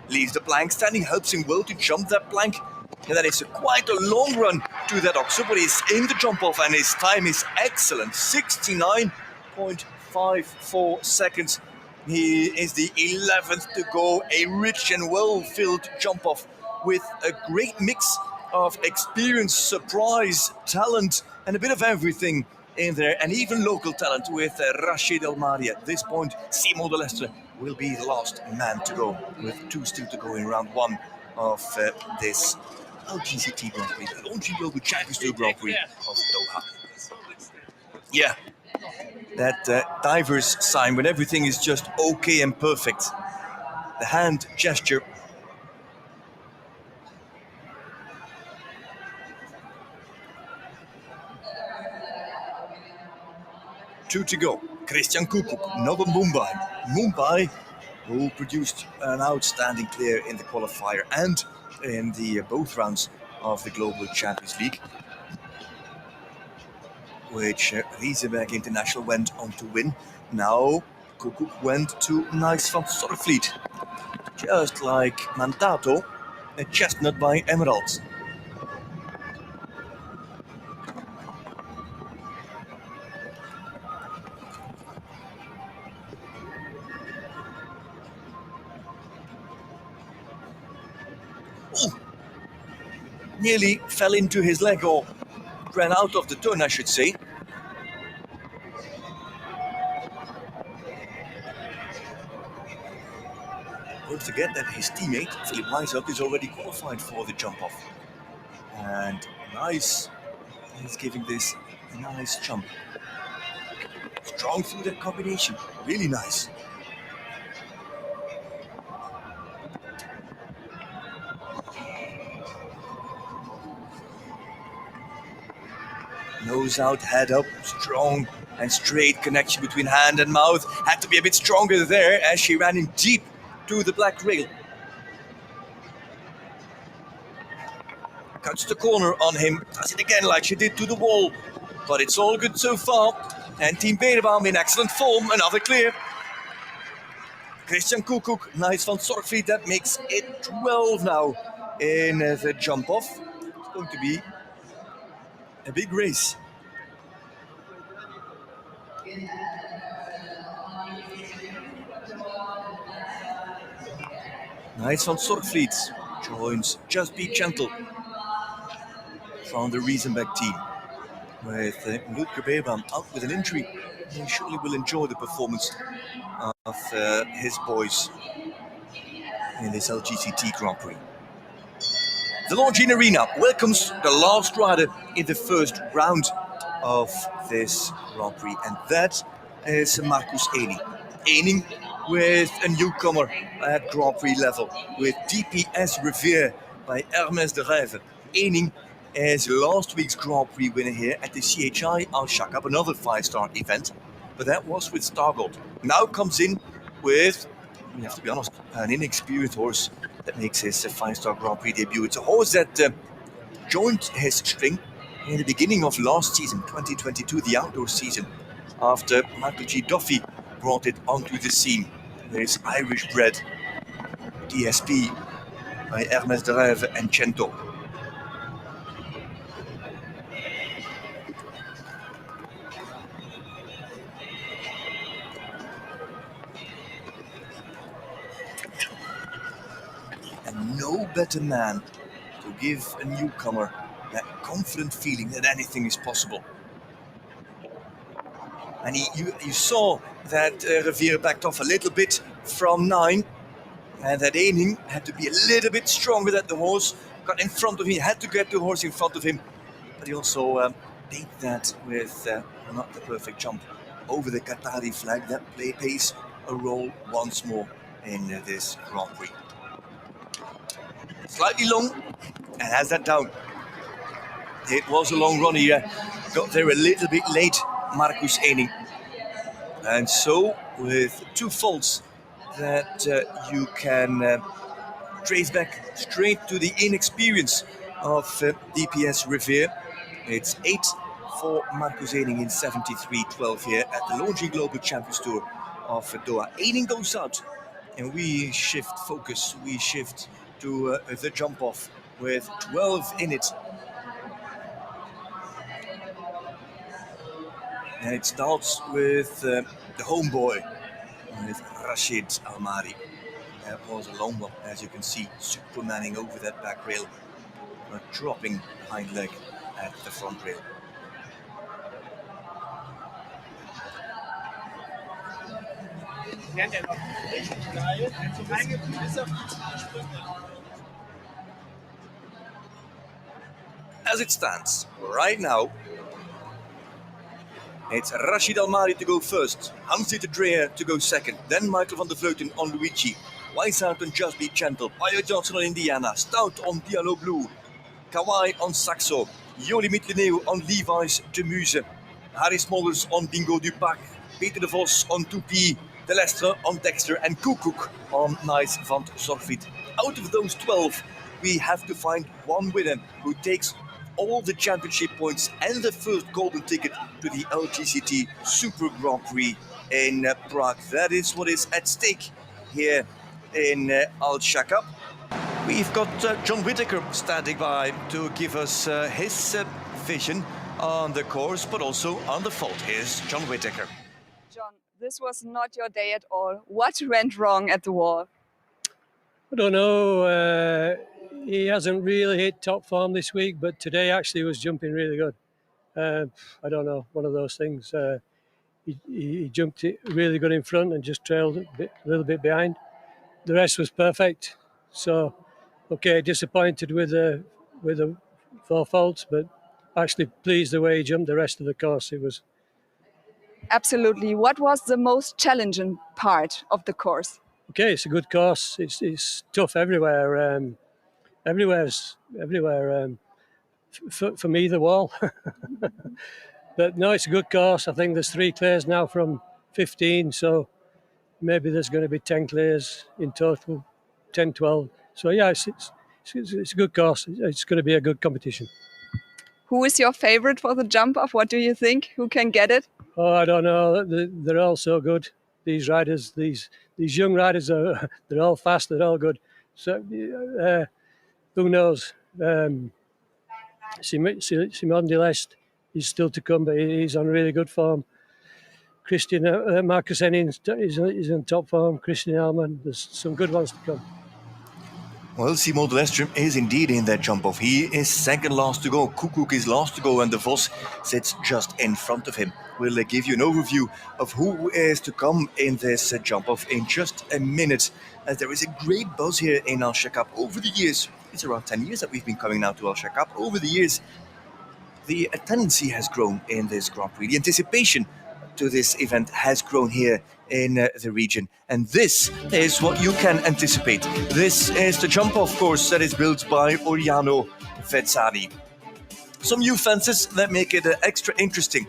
Leaves the plank standing, helps him well to jump that plank. And that is quite a long run to that oxer, but he's in the jump off and his time is excellent. 69.54 seconds. He is the 11th to go, a rich and well-filled jump-off with a great mix of experience, surprise, talent, and a bit of everything in there, and even local talent with Rashid El Mahdi. At this point, Simon de Lestre will be the last man to go, with two still to go in round one of this LGCT Grand Prix, the Launching Global Champions Tour Grand Prix of Doha. Yeah, that diver's sign when everything is just okay and perfect. The hand gesture. Two to go. Christian Kukuk, Nova Mumbai. Mumbai, who produced an outstanding clear in the qualifier and in the both rounds of the Global Champions League, which Rieseberg International went on to win. Now Kukuk went to Nice van Sorfleet. Just like Mandato, a chestnut by Emeralds. Ooh, nearly fell into his leg, or ran out of the turn, I should say. Don't forget that his teammate, Philip Weishaupt, is already qualified for the jump-off. And nice, he's giving this a nice jump. Strong through that combination, really nice. Nose out, head up, strong and straight connection between hand and mouth. Had to be a bit stronger there as she ran in deep to the black rail. Cuts the corner on him, does it again like she did to the wall. But it's all good so far. And Team Benebaum in excellent form, another clear. Christian Kukuk, Nice van Sorfleet, that makes it 12 now in the jump-off. It's going to be a big race. Nice van Sorfleet joins Just Be Gentle from the Riesenbeck team. With Ludger Beerbaum out with an injury, he surely will enjoy the performance of his boys in this LGCT Grand Prix. The Longines Arena welcomes the last rider in the first round of this Grand Prix, and that is Marcus Ening. Ening with a newcomer at Grand Prix level, with DPS Revere by Hermes de Rêve. Ening is last week's Grand Prix winner here at the CHI Al Shakab, another 5-star event, but that was with Stargold. Now comes in with, we have to be honest, an inexperienced horse that makes his 5-star Grand Prix debut. It's a horse that joined his string in the beginning of last season, 2022, the outdoor season, after Michael G. Duffy brought it onto the scene. There's Irish bred DSP by Hermes de Rêve and Cento. And no better man to give a newcomer that confident feeling that anything is possible. And you saw that Revere backed off a little bit from 9, and that Ening had to be a little bit stronger. That the horse got in front of him. He had to get the horse in front of him, but he also did that with not the perfect jump over the Qatari flag. That plays a role once more in this Grand Prix. Slightly long, and has that down. It was a long run. He got there a little bit late, Marcus Ening. And so, with two faults that you can trace back straight to the inexperience of DPS Revere. It's 8 for Marcus Ening in 73-12 here at the Launching Global Champions Tour of Doha. Ening goes out, and we shift focus. We shift to the jump off with 12 in it. And it starts with the homeboy, with Rashid Almari. That was a long one, as you can see, supermaning over that back rail, but dropping hind leg at the front rail. As it stands right now, it's Rashid Almari to go first, Hans-Dieter Dreyer to go second, then Michael van der Vleuten on Luigi, Weishaupt on Just Be Gentle, Pio Johnson on Indiana, Stout on Diallo Blue, Kawai on Saxo, Joli Mitleneu on Levi's de Muse, Harry Smolders on Bingo Dupac, Peter de Vos on Toupie, De Lestre on Dexter, and Koekoek on Nice van Zorgvliet. Out of those 12, we have to find one winner who takes all the championship points and the first golden ticket to the LGCT Super Grand Prix in Prague. That is what is at stake here in Al Shakab. We've got John Whittaker standing by to give us his vision on the course, but also on the fault. Here's John Whittaker. John, this was not your day at all. What went wrong at the wall? I don't know. He hasn't really hit top form this week, but today actually was jumping really good. I don't know, one of those things. He jumped it really good in front and just trailed a little bit behind. The rest was perfect. So, okay, disappointed with the 4 faults, but actually pleased the way he jumped the rest of the course. It was Absolutely. What was the most challenging part of the course? okay. It's a good course. It's tough everywhere. Everywhere. For me, the wall. But no, it's a good course. I think there's 3 clears now from 15, so maybe there's going to be 10 clears in total, 10, 12. So yeah, it's a good course. It's going to be a good competition. Who is your favorite for the jump off? What do you think? Who can get it? Oh, I don't know. They're all so good. These riders, these young riders they're all fast. They're all good. So who knows? Simon Deleste is still to come, but he's on really good form. Marcus Henning is in top form. Christian Elman, there's some good ones to come. Well, Simon Deleste is indeed in that jump off. He is second last to go. Koekoek is last to go, and De Vos sits just in front of him. We'll give you an overview of who is to come in this jump off in just a minute, as there is a great buzz here in Al Shakab over the years. It's around 10 years that we've been coming now to Al Shakab. Over the years, the tendency has grown in this Grand Prix. The anticipation to this event has grown here in the region. And this is what you can anticipate. This is the jump-off course that is built by Oriano Vezzani. Some new fences that make it extra interesting.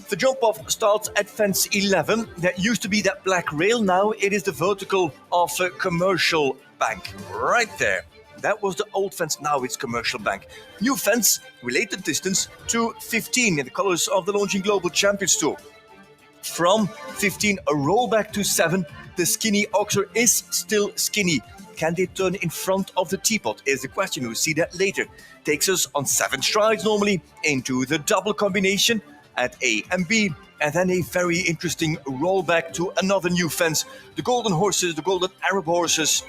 The jump-off starts at fence 11. That used to be that black rail. Now it is the vertical of a commercial bank. Right there. That was the old fence, now it's commercial bank. New fence, related distance to 15 in the colors of the Longines Global Champions Tour. From 15, a rollback to 7. The skinny oxer is still skinny. Can they turn in front of the teapot is the question. We'll see that later. Takes us on 7 strides normally into the double combination at A and B. And then a very interesting rollback to another new fence. The golden horses, the golden Arab horses,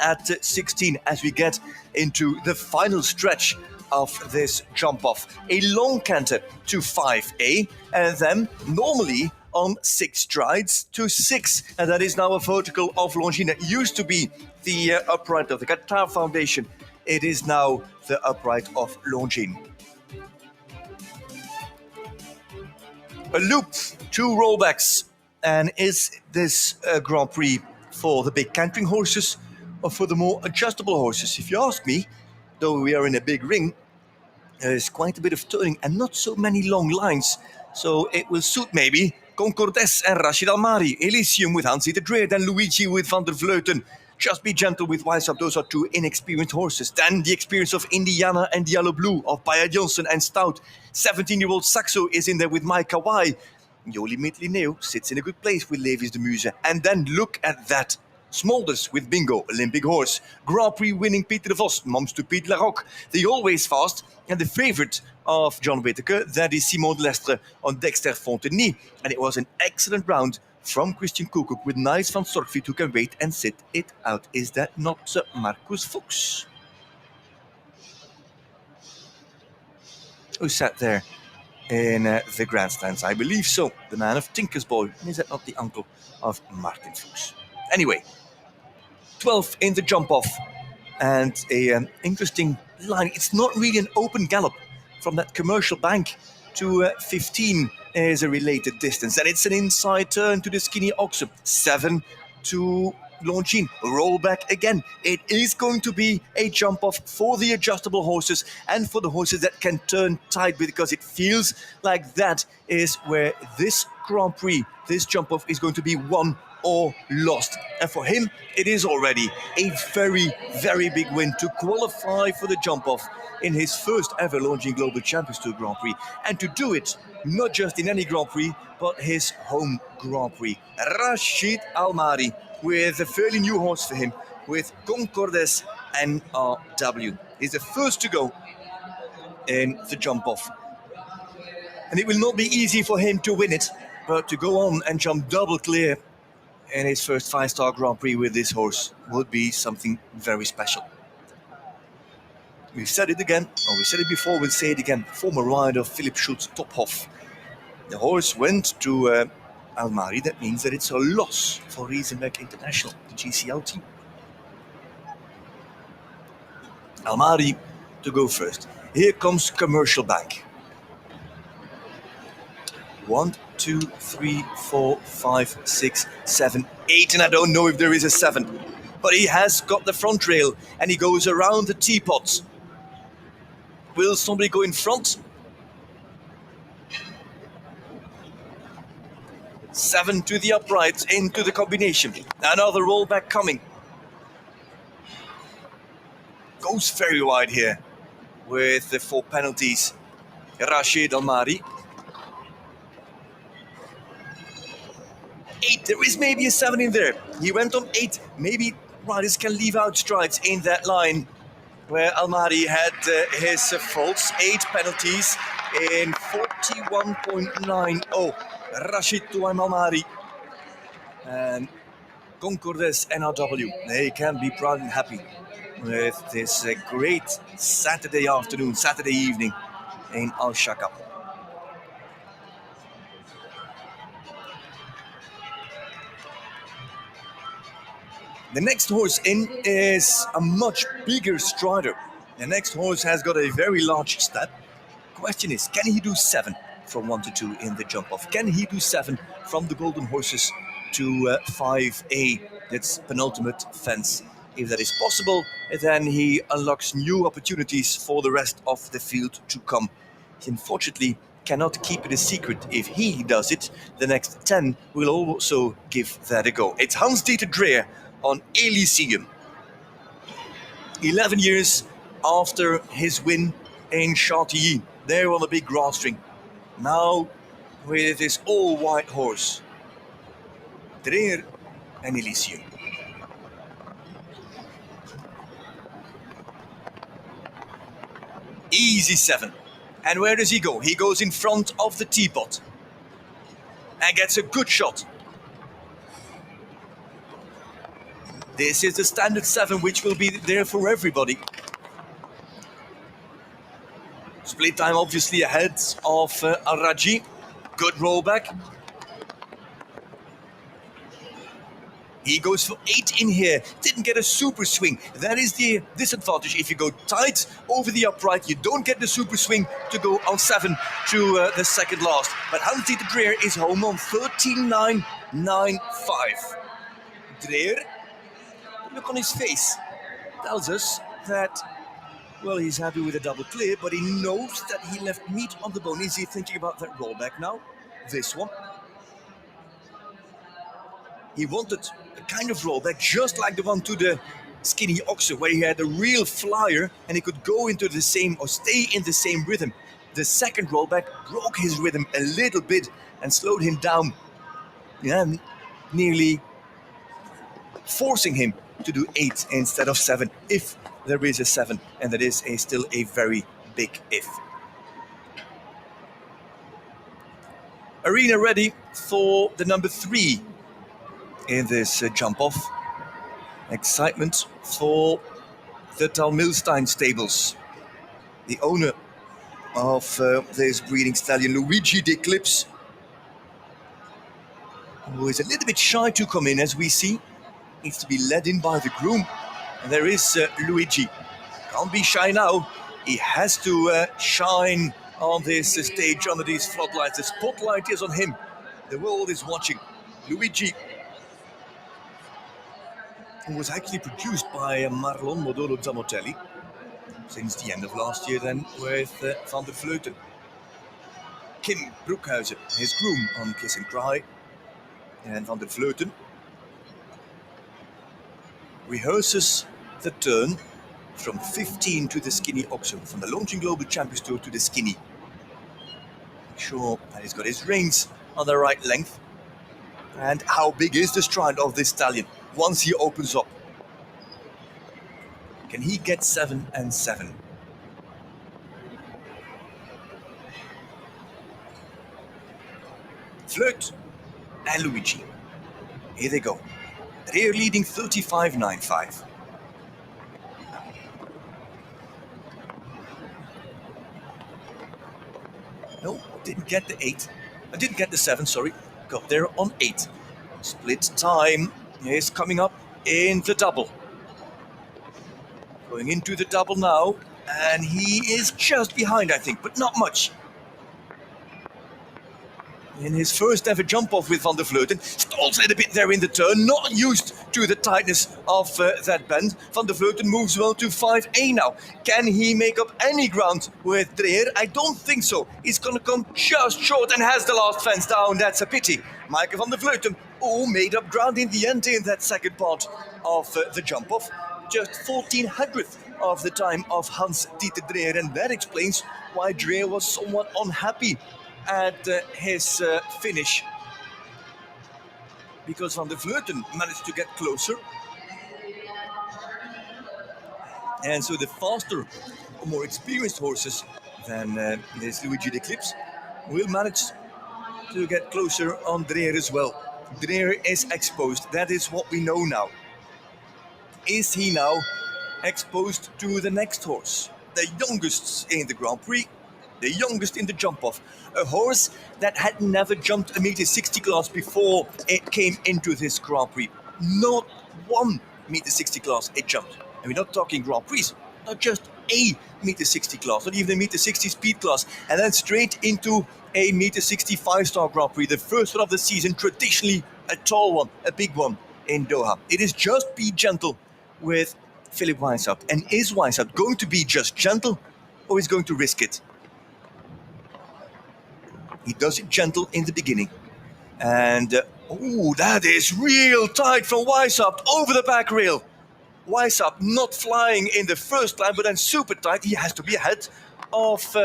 at 16 as we get into the final stretch of this jump off. A long canter to 5A, and then normally on 6 strides to 6, and that is now a vertical of Longines. It used to be the upright of the Qatar Foundation. It is now the upright of Longines. A loop, 2 rollbacks, and is this a Grand Prix for the big cantering horses or for the more adjustable horses? If you ask me, though we are in a big ring, there is quite a bit of turning and not so many long lines. So it will suit maybe Concordes and Rashid Almari, Elysium with Hans-Dieter Dreyer, then Luigi with Van der Vleuten. Just Be Gentle with Weishaupt. Those are 2 inexperienced horses. Then the experience of Indiana and Diallo Blue, of Paya Johnson and Stout. 17-year-old Saxo is in there with Mike Kawai. Joli Mitlineo sits in a good place with Levis de Muse. And then look at that. Smolders with Bingo, Olympic horse. Grand Prix winning Peter de Vos, Moms to Piet Larocque. The always fast and the favorite of John Whittaker, that is Simon Delestre on Dexter Fontenay. And it was an excellent round from Christian Koekhoek with Nijs van Sorgvliet, who can wait and sit it out. Is that not Marcus Fuchs? Who sat there in the grandstands? I believe so. The man of Tinker's Boy. And is that not the uncle of Martin Fuchs? Anyway, 12 in the jump off. And a interesting line. It's not really an open gallop from that commercial bank to 15 is a related distance. And it's an inside turn to the skinny oxen. 7 to Longines. Roll back again. It is going to be a jump off for the adjustable horses and for the horses that can turn tight, because it feels like that is where this Grand Prix, this jump off, is going to be won or lost. And for him, it is already a very, very big win to qualify for the jump off in his first ever Longines Global Champions Tour Grand Prix. And to do it not just in any Grand Prix, but his home Grand Prix. Rachid Almari with a fairly new horse for him, with Concordes NRW. He's the first to go in the jump off. And it will not be easy for him to win it, but to go on and jump double clear in his first 5-star Grand Prix with this horse would be something very special. We've said it again, or we said it before, we'll say it again. Former rider Philip Schultz Tophoff. The horse went to Almari. That means that it's a loss for Riesenbeck International, the GCL team. Almari to go first. Here comes Commercial Bank. 1, 2, 3, 4, 5, 6, 7, 8, and I don't know if there is a 7. But he has got the front rail and he goes around the teapots. Will somebody go in front? 7 to the uprights, into the combination. Another rollback coming. Goes very wide here with the 4 penalties. Rachid Almari. 8, there is maybe a 7 in there. He went on 8. Maybe riders can leave out strides in that line where Almari had his faults. 8 penalties in 41.90. Rachid Touaim Almari and Concordes NRW. They can be proud and happy with this great Saturday afternoon, Saturday evening in Al Shakab. The next horse in is a much bigger strider. The next horse has got a very large step. Question is, can he do 7 from 1 to 2 in the jump off? Can he do 7 from the Golden Horses to 5A, that's penultimate fence? If that is possible, then he unlocks new opportunities for the rest of the field to come. He unfortunately cannot keep it a secret. If he does it, the next 10 will also give that a go. It's Hans-Dieter Dreher on Elysium. 11 years after his win in Chantilly, there on the big grass string. Now with his all-white horse, Dreher and Elysium. Easy 7. And where does he go? He goes in front of the teapot and gets a good shot. This is the standard 7, which will be there for everybody. Split time obviously ahead of Al-Raji. Good rollback. He goes for 8 in here. Didn't get a super swing. That is the disadvantage. If you go tight over the upright, you don't get the super swing to go on 7 to the second last. But Hans-Dieter Dreher is home on 13.995. Dreher, look on his face, tells us that, well, he's happy with a double clear, but he knows that he left meat on the bone. Is he thinking about that rollback now? This one. He wanted a kind of rollback just like the one to the skinny oxen, where he had a real flyer and he could go into the same or stay in the same rhythm. The second rollback broke his rhythm a little bit and slowed him down. Yeah, nearly forcing him to do 8 instead of 7, if there is a 7, and that is still a very big if. Arena ready for the number 3 in this jump off. Excitement for the Talmilstein stables. The owner of this breeding stallion, Luigi de Clips, who is a little bit shy to come in, as we see. Needs to be led in by the groom. And there is Luigi. Can't be shy now. He has to shine on this stage under these floodlights. The spotlight is on him. The world is watching. Luigi, who was actually produced by Marlon Modolo Zamotelli since the end of last year, then with Van der Vleuten. Kim Broekhuizen, his groom on Kiss and Cry. And Van der Vleuten rehearses the turn from 15 to the skinny oxen, from the Longines Global Champions Tour to the skinny. Make sure that he's got his reins on the right length. And how big is the stride of this stallion once he opens up? Can he get 7 and 7? Flirt and Luigi. Here they go. They're leading 35.95. No, didn't get the 8. I didn't get the 7, sorry. Got there on 8. Split time is coming up in the double. Going into the double now, and he is just behind, I think, but not much. In his first ever jump off with Van der Vleuten, stalls a little bit there in the turn, not used to the tightness of that bend. Van der Vleuten moves well to 5A now. Can he make up any ground with Dreher? I don't think so. He's going to come just short and has the last fence down. That's a pity. Maaike van der Vleuten, made up ground in the end in that second part of the jump off. Just 1400th of the time of Hans-Dieter Dreher, and that explains why Dreher was somewhat unhappy at his finish, because Van der Vleuten managed to get closer, and so the faster, more experienced horses than this Luigi de Clips will manage to get closer on Dreher as well. Dreher is exposed, that is what we know now. Is he now exposed to the next horse, the youngest in the Grand Prix, the youngest in the jump-off, a horse that had never jumped a meter 60 class before it came into this Grand Prix. Not one meter 60 class it jumped. And we're not talking Grand Prix, not just a meter 60 class, not even a meter 60 speed class, and then straight into a meter 60 5-star Grand Prix, the first one of the season, traditionally a tall one, a big one in Doha. It is just be gentle with Philip Weishaupt. And is Weishaupt going to be just gentle, or is going to risk it? He does it gentle in the beginning. And, that is real tight from Weishaupt over the back rail. Weishaupt not flying in the first line, but then super tight. He has to be ahead of,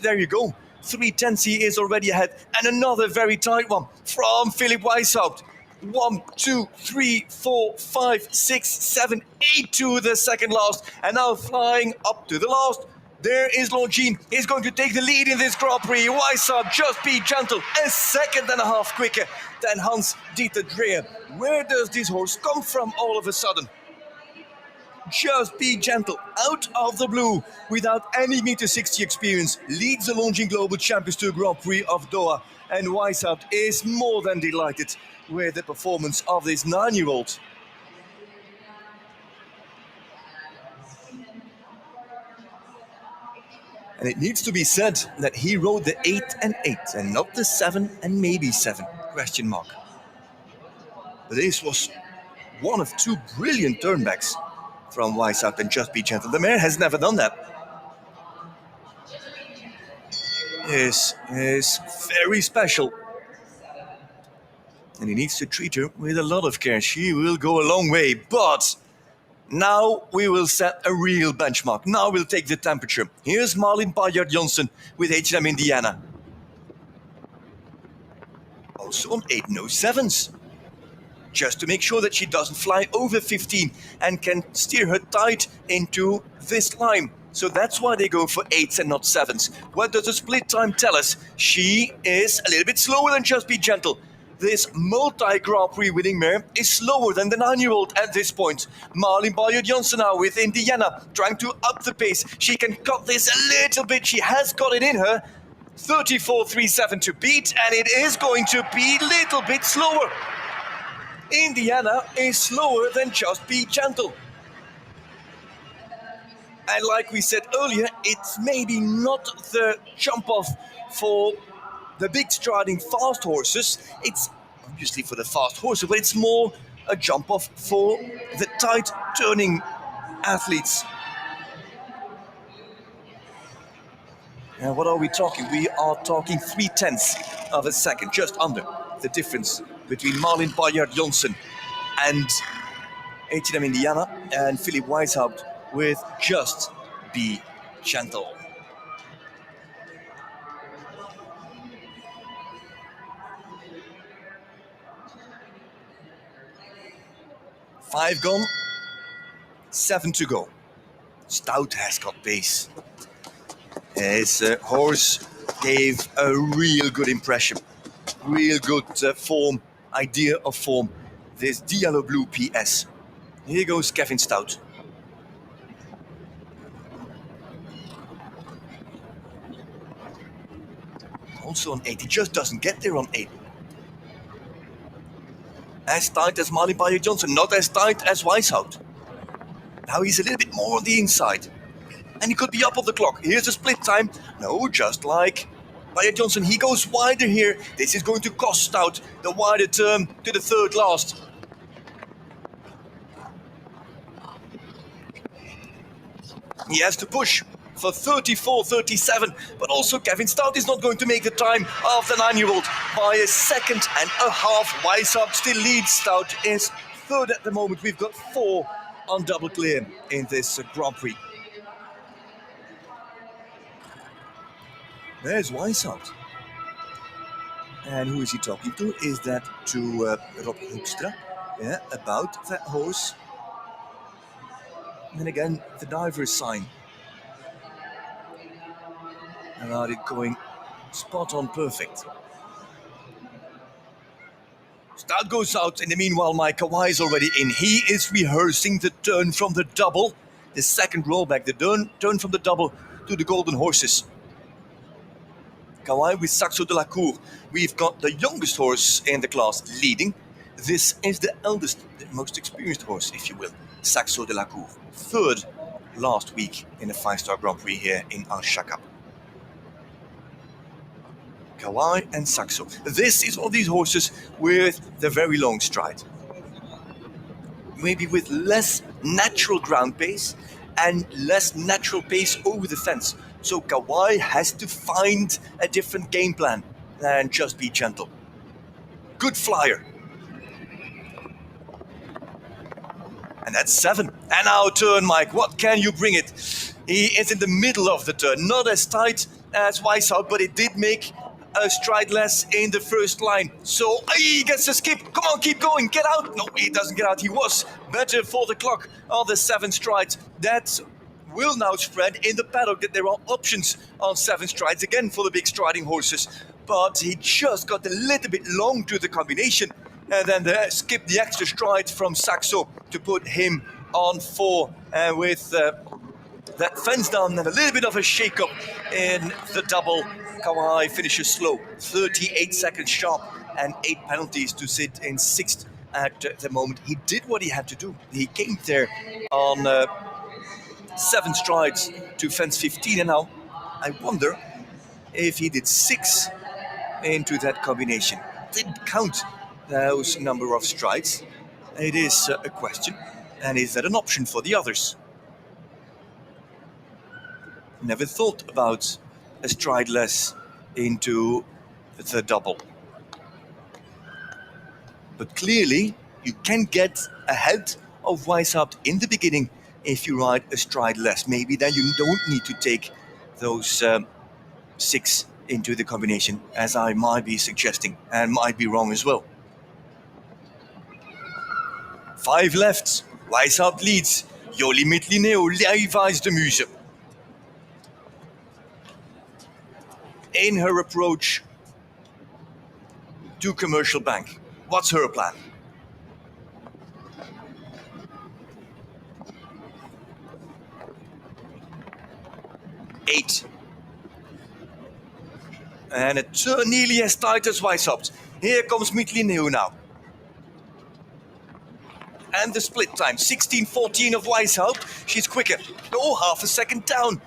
there you go. 3/10 he is already ahead. And another very tight one from Philip Weishaupt. 1, 2, 3, 4, 5, 6, 7, 8 to the second last. And now flying up to the last. There is Longines. He's going to take the lead in this Grand Prix. Weishaupt, just be gentle. A second and a half quicker than Hans-Dieter Dreher. Where does this horse come from all of a sudden? Just be gentle. Out of the blue, without any meter 60 experience, leads the Longines Global Champions Tour Grand Prix of Doha. And Weishaupt is more than delighted with the performance of this 9-year-old. And it needs to be said that he rode the 8 and 8 and not the 7 and maybe 7, question mark. But this was one of 2 brilliant turnbacks from Weishaupt and Just Be Gentle. The mare has never done that. Is very special. And he needs to treat her with a lot of care. She will go a long way, but now we will set a real benchmark. Now we'll take the temperature. Here's Marlin Bayard-Johnson with H&M Indiana. Also on 807s. Just to make sure that she doesn't fly over 15 and can steer her tight into this line. So that's why they go for 8s and not 7s. What does the split time tell us? She is a little bit slower than Just Be Gentle. This multi-Grand Prix winning mare is slower than the 9-year-old at this point. Malin Bayer-Janssen now with Indiana, trying to up the pace. She can cut this a little bit. She has got it in her. 34.37 to beat, and it is going to be a little bit slower. Indiana is slower than Just Be Gentle. And like we said earlier, it's maybe not the jump off for the big striding fast horses. It's obviously for the fast horses, but it's more a jump off for the tight turning athletes. And what are we talking? We are talking 0.3 of a second, just under the difference between Malin Bayer-Janssen and H&M Indiana and Philipp Weishaupt with Just Be Gentle. 5 gone, 7 to go. Stout has got pace. His horse gave a real good impression, real good form, idea of form. This Diallo Blue PS. Here goes Kevin Stout. Also on 8, he just doesn't get there on 8. As tight as Malin Bayer-Janssen, not as tight as Weishaupt. Now he's a little bit more on the inside. And he could be up on the clock. Here's a split time. No, just like Bayer-Janssen, he goes wider here. This is going to cost Stout the wider turn to the third last. He has to push for 34.37, but also Kevin Stout is not going to make the time of the 9-year-old by a second and a half. Weishaupt still leads. Stout is third at the moment. We've got 4 on double clear in this Grand Prix. There's Weishaupt. And who is he talking to? Is that to Rob Hoekstra? Yeah, about that horse. And then again, the diver's sign. Allowed it going spot on perfect. Stout goes out. In the meanwhile, Mike Kawai is already in. He is rehearsing the turn from the double. The second rollback, the turn from the double to the Golden Horses. Kawai with Saxo de la Cour. We've got the youngest horse in the class leading. This is the eldest, the most experienced horse, if you will, Saxo de la Cour. Third last week in the 5-star Grand Prix here in Al Shakab. Kawai and Saxo. This is all these horses with the very long stride. Maybe with less natural ground pace and less natural pace over the fence. So Kawai has to find a different game plan than Just Be Gentle. Good flyer. And that's 7. And now turn, Mike. What can you bring it? He is in the middle of the turn. Not as tight as Weishaupt, but it did make a stride less in the first line. So he gets a skip. Come on, keep going. Get out. No, he doesn't get out. He was better for the clock on the 7 strides. That will now spread in the paddock that there are options on 7 strides again for the big striding horses. But he just got a little bit long to the combination. And then skipped the extra stride from Saxo to put him on 4 with that fence down and a little bit of a shake-up in the double. Kawai finishes slow, 38 seconds sharp and 8 penalties to sit in 6th at the moment. He did what he had to do. He came there on 7 strides to fence 15, and now I wonder if he did 6 into that combination. Didn't count those number of strides. It is a question, and is that an option for the others? Never thought about a stride less into the double. But clearly, you can get ahead of Weishaupt in the beginning if you ride a stride less. Maybe then you don't need to take those 6 into the combination, as I might be suggesting, and might be wrong as well. 5 left. Weishaupt leads. Jolie Mitlineo, Levi's de Muse. In her approach, to Commercial Bank. What's her plan? Eight. And a turn nearly as tight as Weishaupt. Here comes Mitlineu now. And the split time, 16-14 of Weishaupt. She's quicker. Oh, half a second down.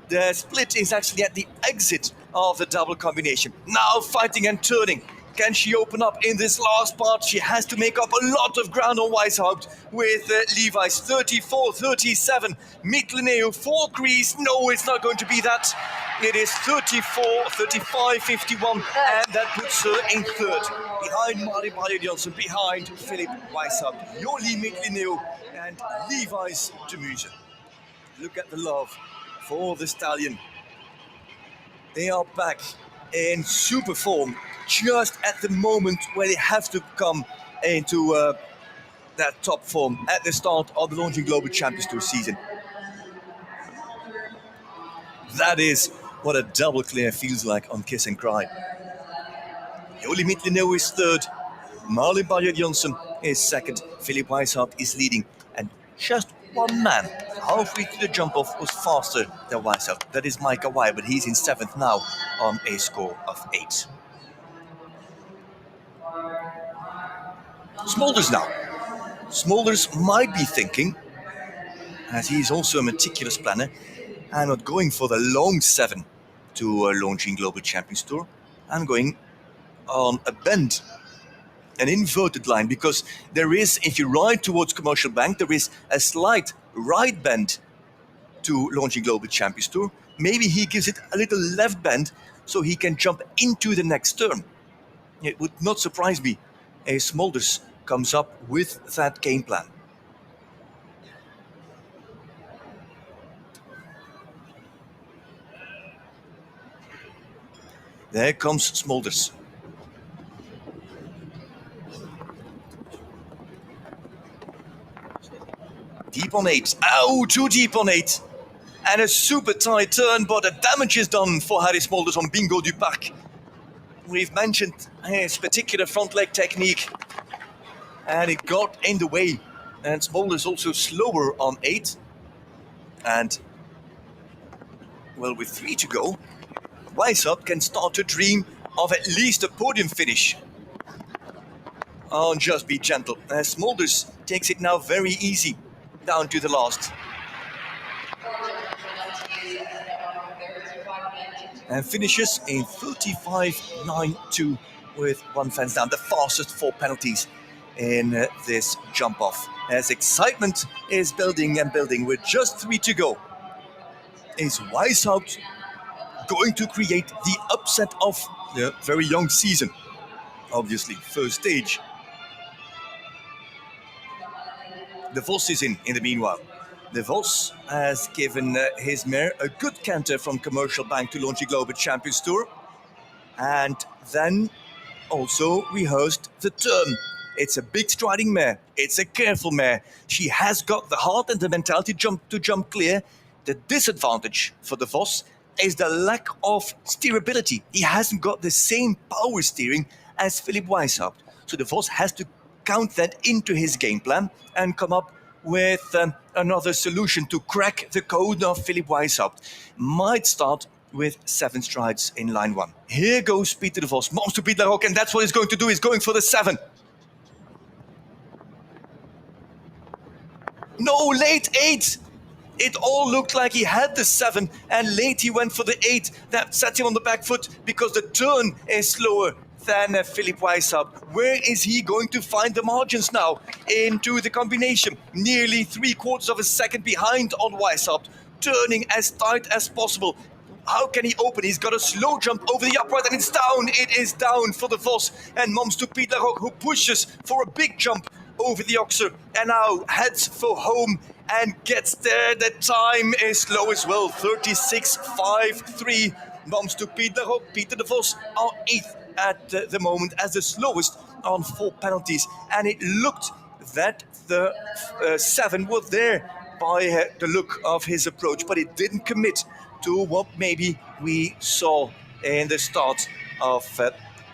The split is actually at the exit of the double combination. Now fighting and turning. Can she open up in this last part? She has to make up a lot of ground on Weishaupt with Levi's 34-37. Mitlineu 4 crease. No, it's not going to be that. It is 35-51, and that puts her in third. Behind Mari Janssen, behind Philip Weishaupt, Jolie Mitlineu, and Levi's de Muse. Look at the love for the stallion. They are back in super form, just at the moment where they have to come into that top form at the start of the Launching Global Champions Tour season. That is what a double clear feels like on Kiss and Cry. Jolie Mitlineu is third, Malin Janssen is second, Philip Weishaupt is leading, and just one man halfway to the jump off was faster than Weishaupt. That is Micah Wai, but he's in seventh now on a score of 8. Smulders now. Smulders might be thinking, as he's also a meticulous planner, I'm not going for the long 7 to Launching Global Champions Tour. I'm going on a bend, an inverted line, because there is, if you ride towards Commercial Bank, there is a slight right bend to Launching Global Champions Tour. Maybe he gives it a little left bend so he can jump into the next turn. It would not surprise me if Smulders comes up with that game plan. There comes Smulders. Deep on 8. Oh, too deep on 8. And a super tight turn, but the damage is done for Harry Smulders on Bingo du Parc. We've mentioned his particular front leg technique, and it got in the way. And Smulders also slower on 8. And, well, with 3 to go, Weishaupt can start to dream of at least a podium finish. Oh, just be gentle. Smulders takes it now very easy down to the last. And finishes in 35.92 with 1 fence down. The fastest 4 penalties in this jump off. As excitement is building and building with just 3 to go. Is Weishaupt going to create the upset of the very young season? Obviously, first stage. De Vos is in the meanwhile. De Vos has given his mare a good canter from Commercial Bank to Launching Global Champions Tour, and then also rehearsed the turn. It's a big striding mare. It's a careful mare. She has got the heart and the mentality to jump clear. The disadvantage for De Vos is the lack of steerability. He hasn't got the same power steering as Philip Weishaupt. So De Vos has to count that into his game plan and come up with another solution to crack the code of Philip Weishaupt. Might start with 7 strides in line 1. Here goes Peter De Vos, Monster Piet La Roque, and that's what he's going to do. He's going for the 7. No, late 8. It all looked like he had the 7, and late he went for the 8. That set him on the back foot because the turn is slower than Philip Weishaupt. Where is he going to find the margins now into the combination? Nearly 3/4 of a second behind on Weishaupt, turning as tight as possible. How can he open? He's got a slow jump over the upright, and it's down. It is down for De Vos, and Monster Piet La Roque, who pushes for a big jump over the Oxer and now heads for home and gets there. The time is slow as well, 36.53. Monster Piet La Roque, Peter De Vos are 8th at the moment as the slowest on 4 penalties, and it looked that the 7 was there by the look of his approach, but it didn't commit to what maybe we saw in the start of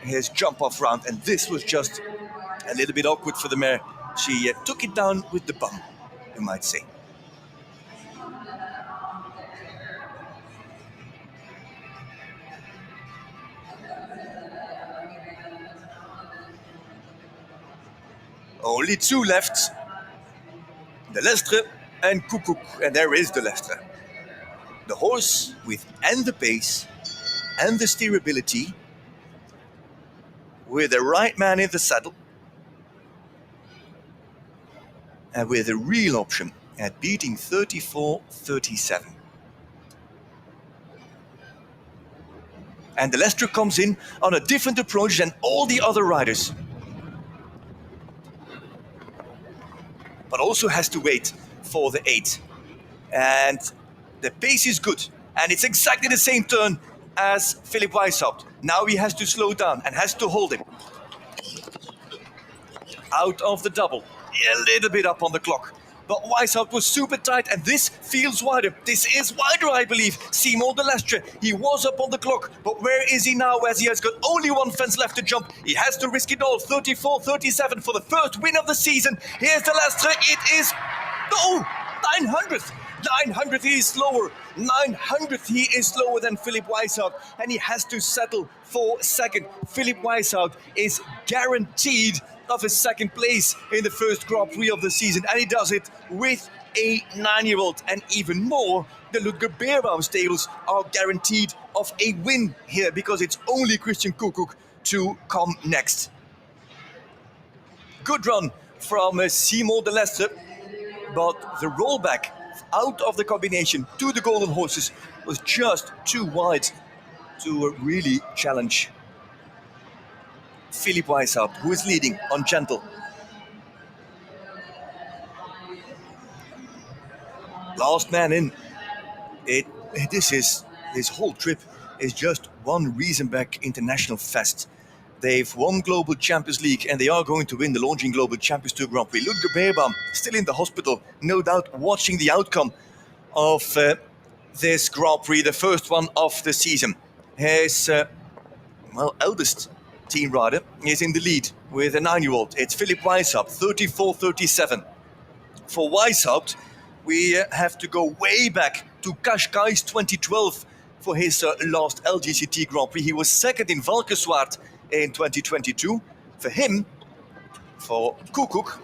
his jump-off round, and this was just a little bit awkward for the mare. She took it down with the bum, you might say. Only two left. De Lestre and Koekoek, and there is De Lestre. The horse with and the pace and the steerability, with the right man in the saddle, and with a real option at beating 34-37. And De Lestre comes in on a different approach than all the other riders, but also has to wait for the 8. And the pace is good, and it's exactly the same turn as Philip Weishaupt. Now he has to slow down and has to hold him. Out of the double, a little bit up on the clock. But Weishaupt was super tight, and this feels wider. This is wider, I believe. Simon De Lestre, he was up on the clock, but where is he now as he has got only one fence left to jump? He has to risk it all. 34-37 for the first win of the season. Here's De Lestre. It is, 900th. 900th, he is slower. 900th, he is slower than Philip Weishaupt, and he has to settle for second. Philip Weishaupt is guaranteed of a second place in the first Grand Prix of the season, and he does it with a 9-year-old. And even more, the Ludger Beerbaum stables are guaranteed of a win here, because it's only Christian Koekoek to come next. Good run from Simon De Lestre, but the rollback out of the combination to the Golden Horses was just too wide to really challenge Philip Weishaupt, who is leading on gentle. Last man in. This whole trip is just one Riesenbeck International Fest. They've won Global Champions League, and they are going to win the Longines Global Champions Tour Grand Prix. Ludger Beerbaum still in the hospital, no doubt watching the outcome of this Grand Prix, the first one of the season. His eldest team rider is in the lead with a 9-year-old. It's Philip Weishaupt, 34-37. For Weishaupt, we have to go way back to Cascais 2012 for his last LGCT Grand Prix. He was second in Valkenswaard in 2022. For him, for Koekoek,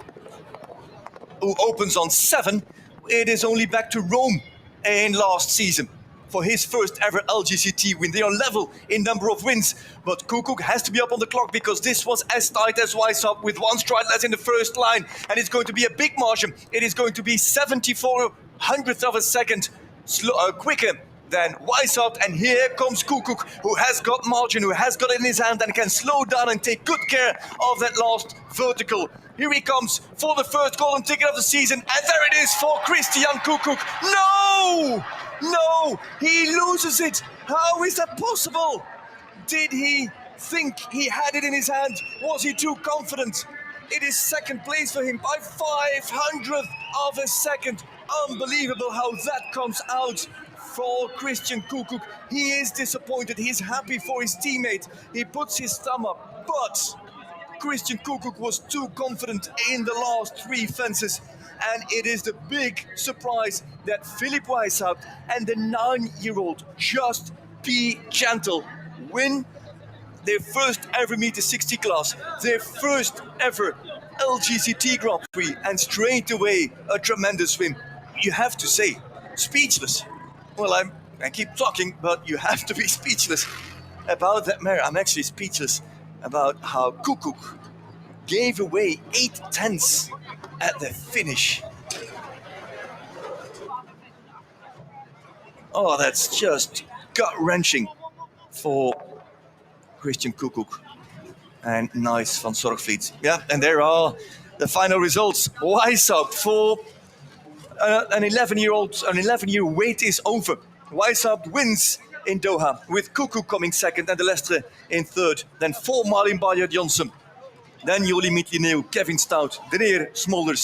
who opens on 7, it is only back to Rome in last season for his first ever LGCT win. They are level in number of wins, but Koekoek has to be up on the clock, because this was as tight as Weishaupt with one stride less in the first line, and it's going to be a big margin. It is going to be 74 hundredths of a second quicker than Weishaupt, and here comes Koekoek, who has got margin, who has got it in his hand and can slow down and take good care of that last vertical. Here he comes for the first golden ticket of the season, and there it is for Christian Koekoek. No, he loses it. How is that possible? Did he think he had it in his hand? Was he too confident? It is second place for him by 500th of a second. Unbelievable how that comes out for Christian Koekoek. He is disappointed. He's happy for his teammate. He puts his thumb up, but Christian Koekoek was too confident in the last 3 fences. And it is the big surprise that Philip Weishaupt and the 9-year-old Just Be Gentle win their first ever meter 60 class, their first ever LGCT Grand Prix, and straight away a tremendous win. You have to say, speechless. Well, I keep talking, but you have to be speechless about that mare. I'm actually speechless about how Koekoek gave away 8 tenths at the finish. Oh, that's just gut-wrenching for Christian Koekoek and Nice van Zorgvliet. Yeah, and there are the final results. Weishaupt for an 11-year wait is over. Weishaupt wins in Doha, with Koekoek coming second and De Lestre in third. Then 4 Malin Bayer Johnson. Then Joli Mitlineeuw, Kevin Stout, Dreer Smolders.